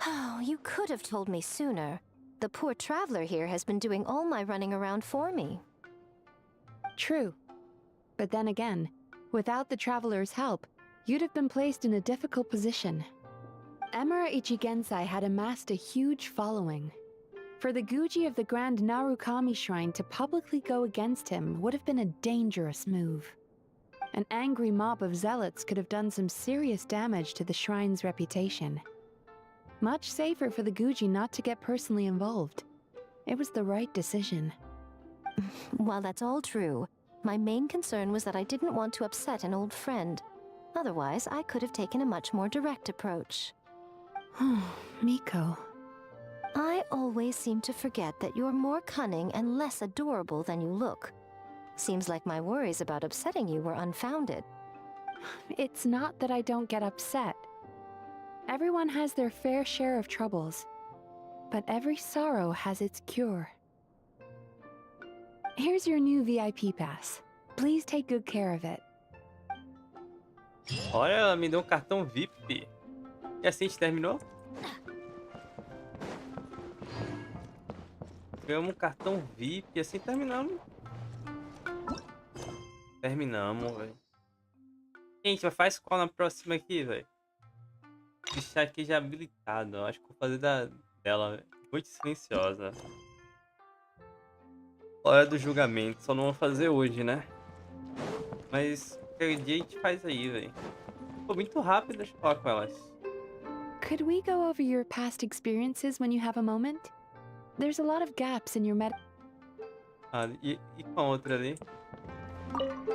Oh, you could have told me sooner. The poor traveler here has been doing all my running around for me. True. But then again, without the traveler's help, you'd have been placed in a difficult position. Emura Ichigensai had amassed a huge following. For the Guji of the Grand Narukami Shrine to publicly go against him would have been a dangerous move. An angry mob of zealots could have done some serious damage to the shrine's reputation. Much safer for the Guji not to get personally involved. It was the right decision. While that's all true, my main concern was that I didn't want to upset an old friend. Otherwise, I could have taken a much more direct approach. Miko. I always seem to forget that you're more cunning and less adorable than you look. Seems like my worries about upsetting you were unfounded. It's not that I don't get upset. Everyone has their fair share of troubles, but every sorrow has its cure. Here's your new VIP pass. Please take good care of it. Olha, ela me deu um cartão VIP. E assim a gente terminou? Ganhamos um cartão VIP e assim terminamos. Terminamos, velho. Gente, vai fazer qual na próxima aqui, velho? Deixar aqui já habilitado. Eu acho que vou fazer dela, véio. Muito silenciosa. Hora do julgamento. Só não vou fazer hoje, né? Mas qualquer dia a gente faz aí, velho. Foi muito rápido, deixa eu falar com elas. Could we go over your past experiences when you have a moment? There's a lot of gaps in your Ah, e com a outra ali?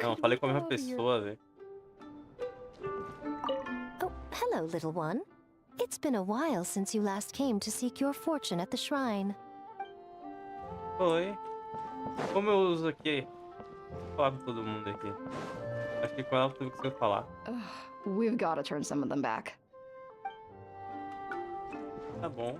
Não, falei com a mesma pessoa, velho. Oh, hello, little one. It's been a while since you last came to seek your fortune at the shrine. Oi. Como eu uso aqui? Vou falar com todo mundo aqui. Acho que com ela tudo que você falar. We've got to turn some of them back. Tá bom.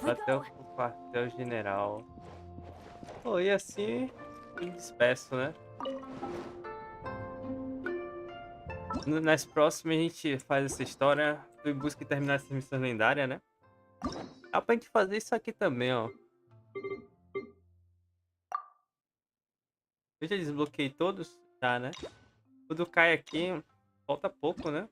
Até o quartel-general. Pô, e assim me despeço, né? Nas próximas a gente faz essa história e busca terminar essas missões lendárias, né? Dá pra gente fazer isso aqui também, ó. Eu já desbloqueei todos? Já, né? Tudo cai aqui, falta pouco, né?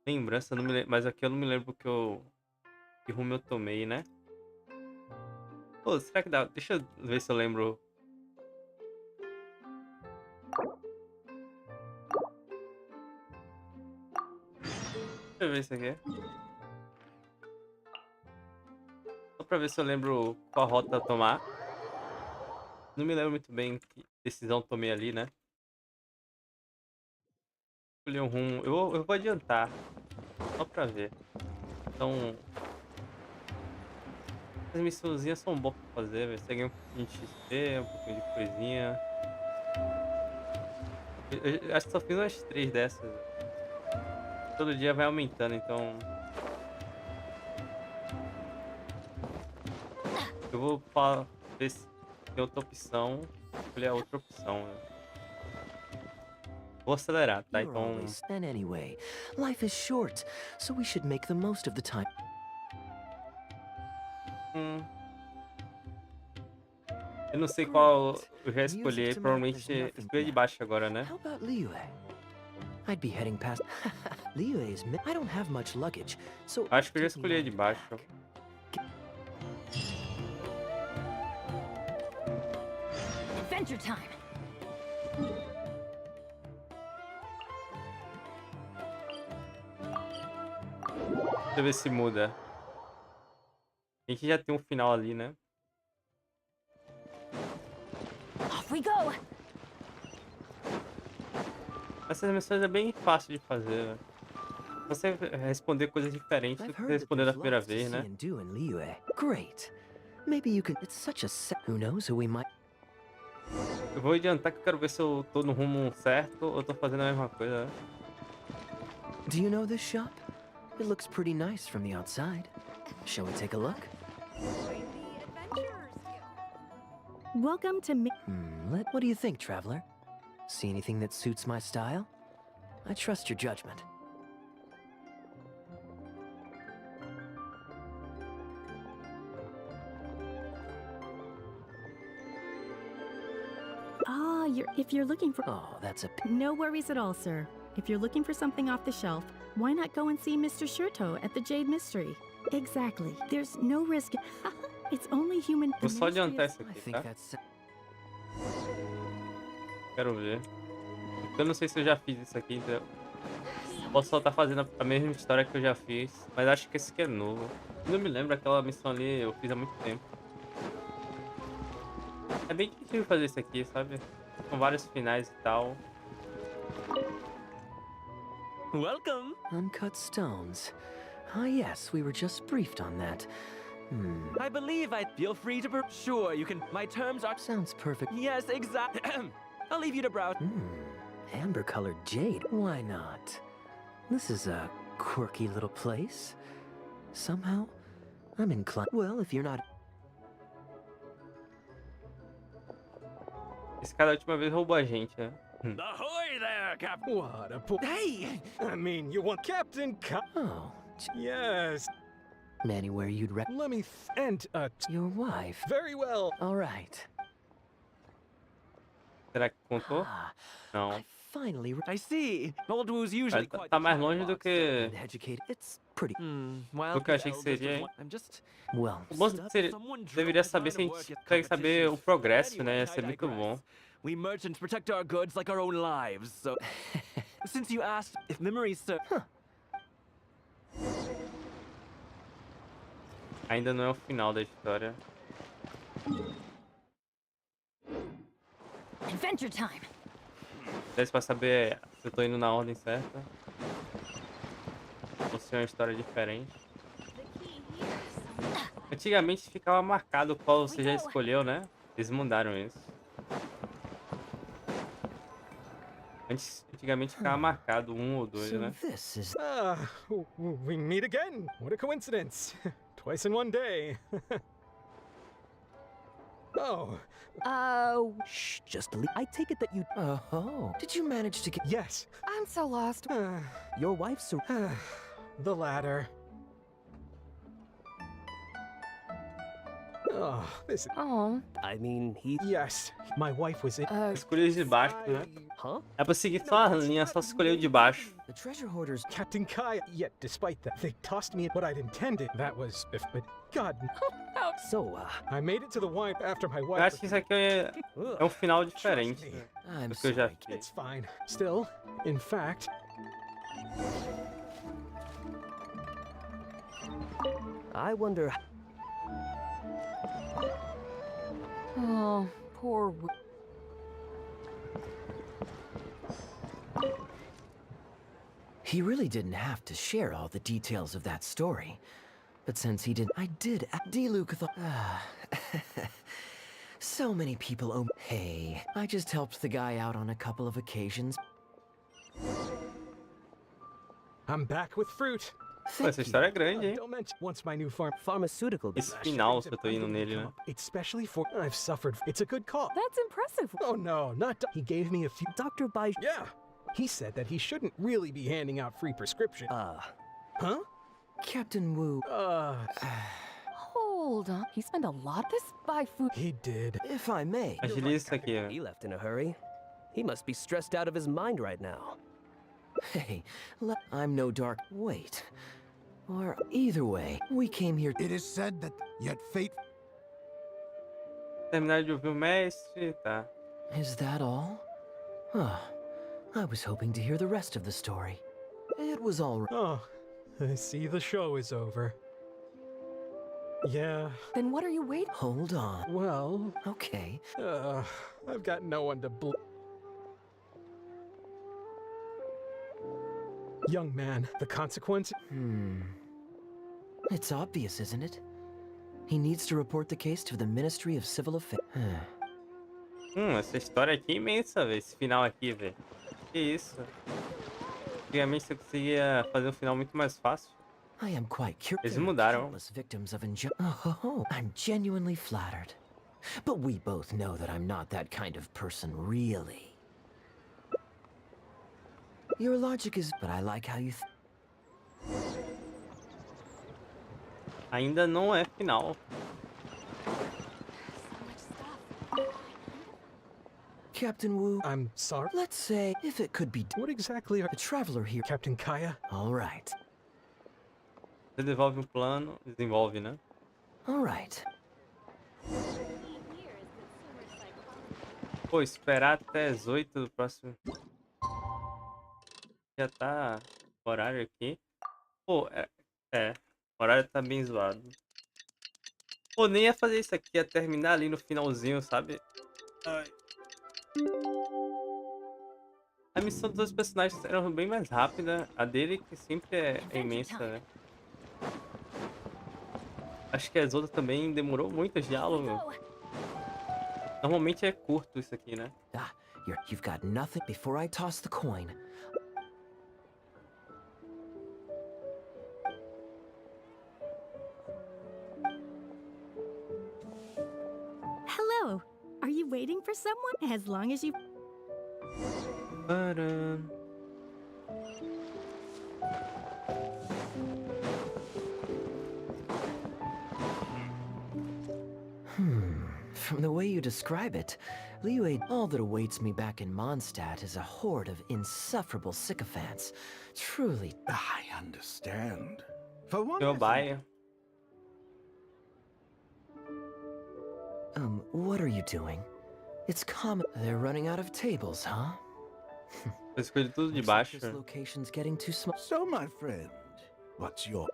Lembrança, não me lembro, mas aqui eu não me lembro que rumo eu tomei, né? Pô, será que dá? Deixa eu ver se eu lembro. Deixa eu ver isso aqui. Só pra ver se eu lembro qual rota eu tomar. Não me lembro muito bem que decisão tomei ali, né? Escolhi um rumo. Eu vou adiantar. Só pra ver. Então. As missãozinhas são boas pra fazer, velho. Você ganha um pouquinho de XP, um pouquinho de coisinha. Eu acho que só fiz umas 3 dessas. Todo dia vai aumentando, então. Eu vou ver se tem outra opção. Escolher a outra opção, né? Vou acelerar, tá? Então. And anyway, life is short, so we should make the most of the time. Eu não sei qual eu já escolhi. Provavelmente escolhi de baixo agora, né? How about Liyue? I'd be heading past. Liyue's. I don't have much luggage, so. Acho que eu já escolhi de baixo. Adventure time. Deixa eu ver se muda. A gente já tem um final ali, né? Off we go. Essas missões é bem fácil de fazer, velho. Você responder coisas diferentes do que responder da primeira vez, né? Great. Maybe you can. It's such a. Who knows who we might. Eu vou adiantar que eu quero ver se eu tô no rumo certo ou tô fazendo a mesma coisa, né? Do you know this shop? It looks pretty nice from the outside. Shall we take a look? Welcome to me. What do you think, traveler? See anything that suits my style? I trust your judgment. If you're looking for... Oh, that's a... No worries at all, sir. If you're looking for something off the shelf, why not go and see Mr. Shurto at the Jade Mystery? Exactly. There's no risk. It's only human... Vou só adiantar isso aqui, tá? Quero ver. Eu não sei se eu já fiz isso aqui, então... Posso só estar fazendo a mesma história que eu já fiz, mas acho que esse aqui é novo. Eu não me lembro, aquela missão ali eu fiz há muito tempo. É bem difícil fazer isso aqui, sabe? Com vários finais e tal. Welcome! Uncut stones. Ah, yes, we were just briefed on that. I believe I feel free to... Sure, you can... My terms are... Sounds perfect. Yes, exactly. I'll leave you to browse. Amber-colored jade. Why not? This is a quirky little place. Somehow, I'm inclined... Well, if you're not... Esse cara a última vez roubou a gente, né? Ahoy there, Captain! What a Hey! I mean, you want Captain Oh. Yes. Anywhere you'd Let me Your wife. Very well. All right. Será que contou? Não. Finally, I see. Old Wu's usually quite... Tá mais longe do que... educated. It's pretty... well, do que eu achei que seria, hein? I'm just... Well, O bom seria... Deveria saber se a gente consegue saber o progresso, né? Ia ser muito bom. We merchants protect our goods like our own lives, so... Since you asked if memories serve... Ainda não é o final da história. Adventure time. Desse pra saber se eu tô indo na ordem certa. Ou se é uma história diferente. Antigamente ficava marcado qual você já escolheu, né? Eles mudaram isso. Antigamente ficava marcado um ou dois, So né? this is... We meet again. What a coincidence. Twice in one day. Oh. Shh, just leave. I take it that you... Oh, did you manage to get... Yes. I'm so lost. Your wife's... The latter. Oh, this is... Oh. I mean, he... Yes, my wife was in... Escolhi os de baixo, né? Huh? É pra seguir só a linha, só escolher o de baixo. The treasure hoarders... Captain Kai. Yet, despite that, they tossed me what I'd intended. That was... But God... So, I made it to the wine after my Eu wife... acho que isso aqui é um final diferente I'm do que eu já sorry. fiz. It's fine. Still, in fact... I wonder... Oh, poor... He really didn't have to share all the details of that story. But since he did, I did. Delucathon. So many people owe. Hey, I just helped the guy out on a couple of occasions. I'm back with fruit. Pô, essa história é grande, hein? Don't mention once my new farm... Pharmaceutical. Esse final, se eu tô indo nele, né? Especially for... I've suffered... It's a good call. That's impressive. Oh no, not... He gave me a few... Dr. Bai... Yeah. He said that he shouldn't really be handing out free prescriptions. Huh? Captain Wu... Hold on. He spent a lot this buy food. He did. If I may... Agiliza isso aqui, né? He left in a hurry. He must be stressed out of his mind right now. Hey, I'm no dark... Wait. Or either way, we came here... It is said that yet fate... Terminar de ouvir o mestre, tá. Is that all? Huh. I was hoping to hear the rest of the story. It was all right. Oh, I see the show is over. Yeah. Then what are you waiting? Hold on. Well... Okay. I've got no one to Young man, the consequence... It's obvious, isn't it? He needs to report the case to the Ministry of Civil Affairs. Essa história aqui é imensa, velho. Esse final aqui, velho. Que isso? Antigamente você conseguia fazer um final muito mais fácil. I am quite curious. Eles mudaram. Countless victims of I'm genuinely flattered. But we both know that I'm not that kind of person, really. Your logic is... But I like how you... Ainda não é final. Captain Wu... I'm sorry? Let's say, if it could be... What exactly are... The traveler here... Captain Kaya? All right. Você devolve um plano, desenvolve, né? All right. Pô, esperar até as 8 do próximo... Já tá o horário aqui. Pô, o horário tá bem zoado. Pô, nem ia fazer isso aqui, ia terminar ali no finalzinho, sabe? Ai. A missão dos dois personagens era bem mais rápida. A dele, que sempre é imensa, né? Acho que as outras também demorou muito o diálogo. Normalmente é curto isso aqui, né? You've got nothing before I toss the coin. Hello. Are you waiting for someone? As long as you... From the way you describe it, Liyue, all that awaits me back in Mondstadt is a horde of insufferable sycophants. Truly... I understand. For one... Goodbye. What are you doing? It's common... They're running out of tables, huh? Eu escolhi tudo de baixo. This location's getting too small. So, my friend, what's your...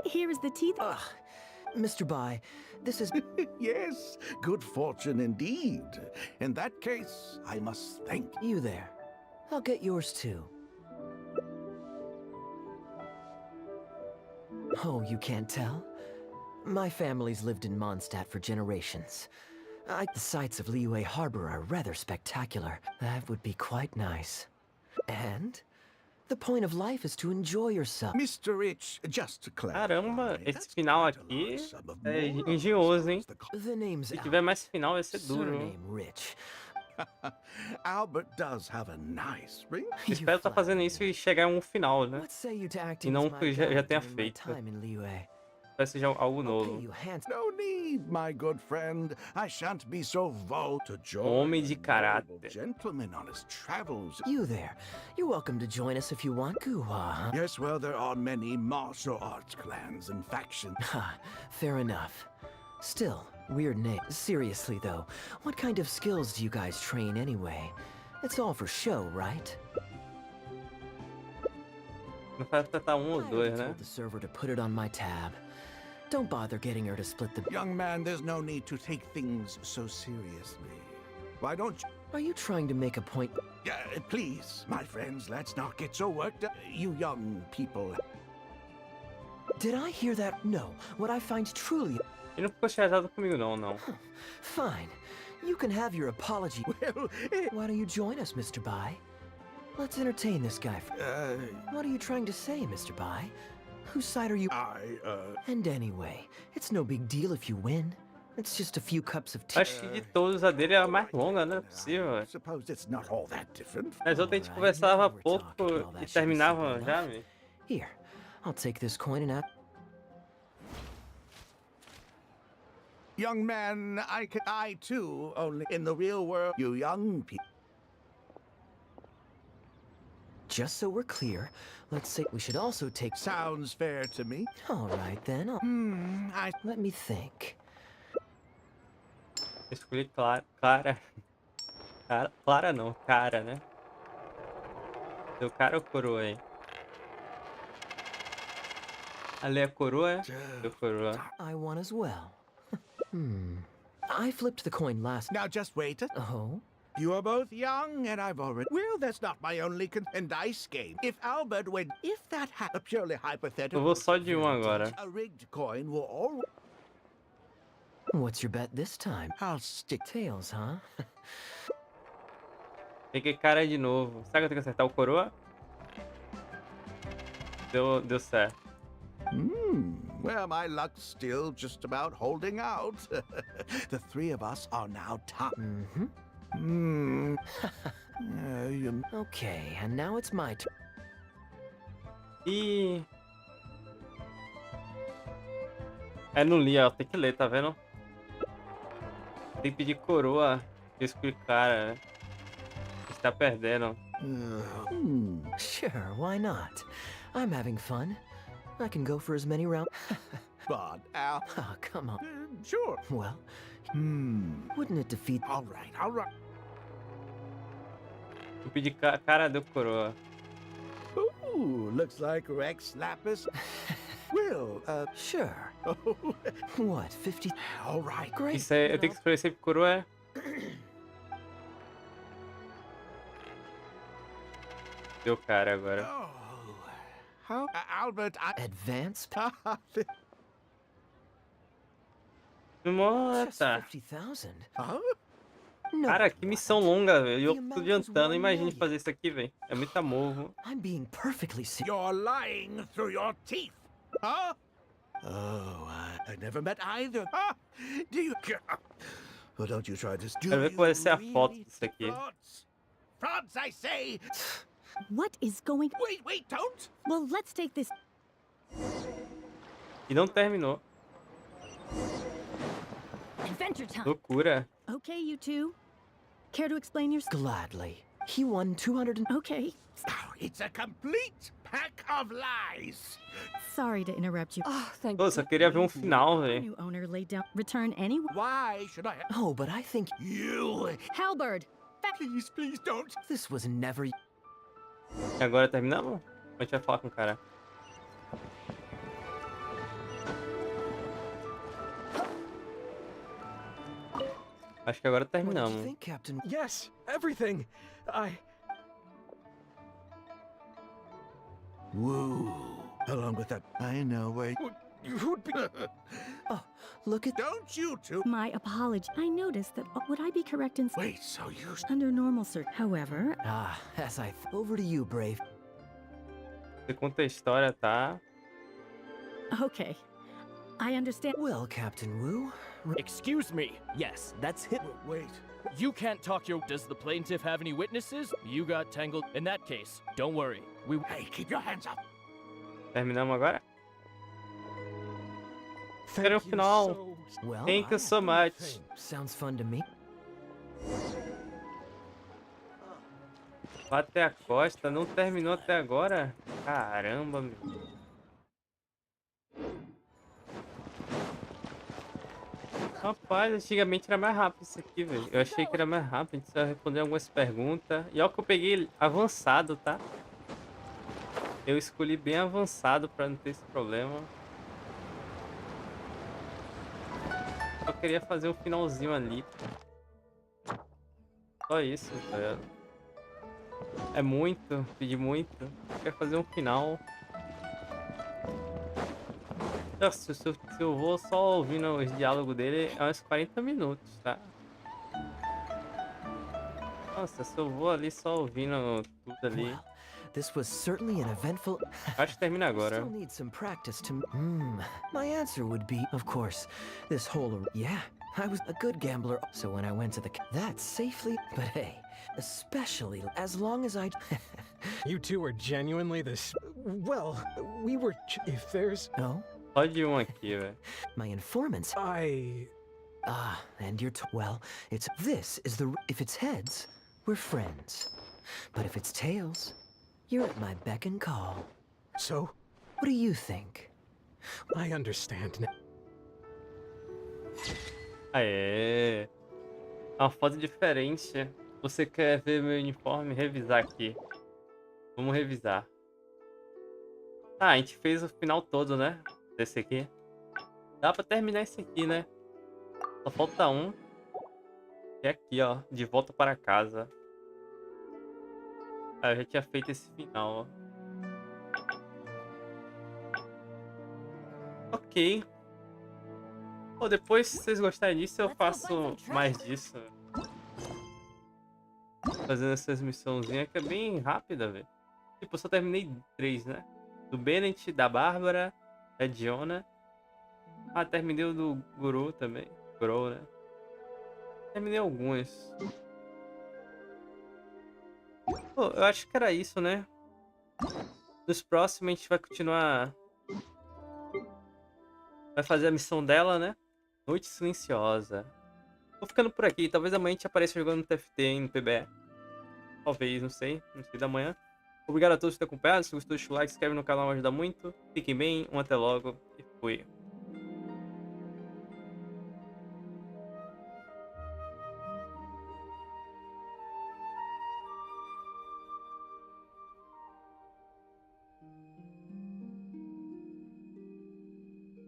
Here is the teeth... Ugh. Mr. Bai, this is... Yes, good fortune indeed. In that case, I must thank... You there. I'll get yours too. Oh, you can't tell? My family's lived in Mondstadt for generations. The sights of Liyue Harbor are rather spectacular. That would be quite nice. And the point of life is to enjoy yourself. Mr. Rich, just to clarify. Caramba, esse final aqui é engenhoso, hein? The name's Se tiver mais final vai ser duro. Surname Rich. Albert does have a nice ring. Espero estar fazendo isso e chegar em um final, né? E não que já tenha feito. Vai ser algo novo. No need, my good friend. I shan't be so bold to join. Homem de caráter. Gentleman on his travels. You there. You're welcome to join us if you want. Guwa, huh? Yes, well, there are many martial arts clans and factions. Fair enough. Still, weird name. Seriously, though, what kind of skills do you guys train anyway? It's all for show, right? Não faz apertar um ou dois, né? I told the server to put it on my tab. Don't bother getting her to split the... Young man, there's no need to take things so seriously. Why don't you... Are you trying to make a point? Please, my friends, let's not get so worked up. You young people... Did I hear that? No. What I find truly... Ele não ficou chateado comigo, não. Fine. You can have your apology. Well, why don't you join us, Mr. Bai? Let's entertain this guy. What are you trying to say, Mr. Bai? Whose side are you? And anyway, it's no big deal if you win. It's just a few cups of tea. Acho que de todos a dele é a mais longa, não é possível. Suppose it's not all that different. Mas outra a gente conversava pouco e terminava já, velho. Here, I'll take this coin and Young man, I too, only in the real world, you young people. Just so we're clear, let's say we should also take... Sounds fair to me. All right, then. Let me think. Escolhi Clara, não, cara, né? Deu cara ou coroa aí? Ali é coroa? Deu coroa. I won as well. I flipped the coin last... Now just wait. Oh? You are both young, and I've already... Well, that's not my only dice game. If Albert went... If that had a purely hypothetical... Eu vou só de um agora. A rigged coin will all... What's your bet this time? I'll stick... Tails, huh? Peguei cara de novo. Será que eu tenho que acertar o coroa? Deu certo. Well, my luck's still just about holding out. The three of us are now top. Okay, and now it's my turn. Ih. É, não li, ó. Tem que ler, tá vendo? Tem que pedir coroa. Explicar, né? Você tá perdendo. Sure, why not? I'm having fun. I can go for as many rounds. But, Al... Oh, come on. Sure. Well, wouldn't it defeat... All right. Eu pedi cara deu coroa. Ooh, looks like Rex Lapis. Will, sure. What, 50? All right. Great. Isso é, eu tenho que escolher sempre coroa, Deu cara agora. How? Albert, Advance? Nossa! 50,000? Cara, que missão longa, velho. Eu tô adiantando. Imagine fazer isso aqui, velho. É muito amor. I'm being perfectly serious. You're lying through your teeth. Huh? Oh, I never met either. Huh? Do you... Well, don't you try this. Quero ver qual vai ser a foto disso aqui. Frauds, I say! What is going... Wait, don't! Well, let's take this... E não terminou. Adventure time. Loucura. Okay, you two. Care to explain your... Gladly. He won 200 and... Okay. It's a complete pack of lies. Sorry to interrupt you. Oh, thank Pô, só queria ver um final, velho. New owner laid down... Return any... Why should I... Oh, but I think... You... Halberd! Please don't. This was never... E agora terminamos? A gente vai falar com o cara. Acho que agora terminamos. What do you think, Captain? Yes, everything. Woo. Along with that, I know where... Who'd be... Oh, look at... Don't you two... My apology. I noticed that... would I be correct in... Wait, so you... Under normal however... Ah, as I... Over to you, Brave. Você conta a história, tá? Okay. I understand... Well, Captain Wu... Excuse me. Yes, that's him. Wait. You can't talk your... Does the plaintiff have any witnesses? You got tangled. In that case, don't worry. We... Hey, keep your hands up. Terminamos agora? Quero o final. Well, Thank you so much. Sounds fun to me. Bate a costa, não terminou até agora? Caramba, meu. Rapaz, antigamente era mais rápido isso aqui, velho. Eu achei que era mais rápido, a gente só responder algumas perguntas. E olha que eu peguei avançado, tá? Eu escolhi bem avançado pra não ter esse problema. Eu queria fazer um finalzinho ali. Só isso, velho. É muito, pedir muito. Eu quero fazer um final. Nossa, se eu vou só ouvindo os diálogos dele, é uns 40 minutos, tá? Nossa, se eu vou ali só ouvindo tudo ali. This was certainly an eventful... Acho que termina agora. Still need some practice to... My answer would be, of course, this whole... Yeah, I was a good gambler, so when I went to the... That safely... But hey, especially as long as I... You two are genuinely this... Well, we were... If there's... No? Pode ir um aqui, velho. My informants... Ah, and you're... Well, it's... This is the... If it's heads, we're friends. But if it's tails... You're at my beck and call. So? What do you think? I understand now. Aê! Uma foto diferente. Você quer ver meu uniforme? Revisar aqui. Vamos revisar. Ah, a gente fez o final todo, né? Desse aqui. Dá pra terminar esse aqui, né? Só falta um. E aqui, ó. De volta para casa. Ah, eu já tinha feito esse final, ó. Ok. Pô, depois, se vocês gostarem disso, eu faço mais disso. Fazendo essas missãozinhas que é bem rápida, velho. Tipo, eu só terminei 3, né? Do Bennett, da Bárbara, da Diona. Ah, terminei o do Guru também. Guru, né? Terminei alguns. Pô, eu acho que era isso, né? Nos próximos a gente vai continuar... Vai fazer a missão dela, né? Noite Silenciosa. Vou ficando por aqui. Talvez amanhã a gente apareça jogando no TFT, no PBE. Talvez, não sei. Não sei da manhã. Obrigado a todos por ter acompanhado. Se gostou, deixa o like, se inscreve no canal, ajuda muito. Fiquem bem, até logo e fui.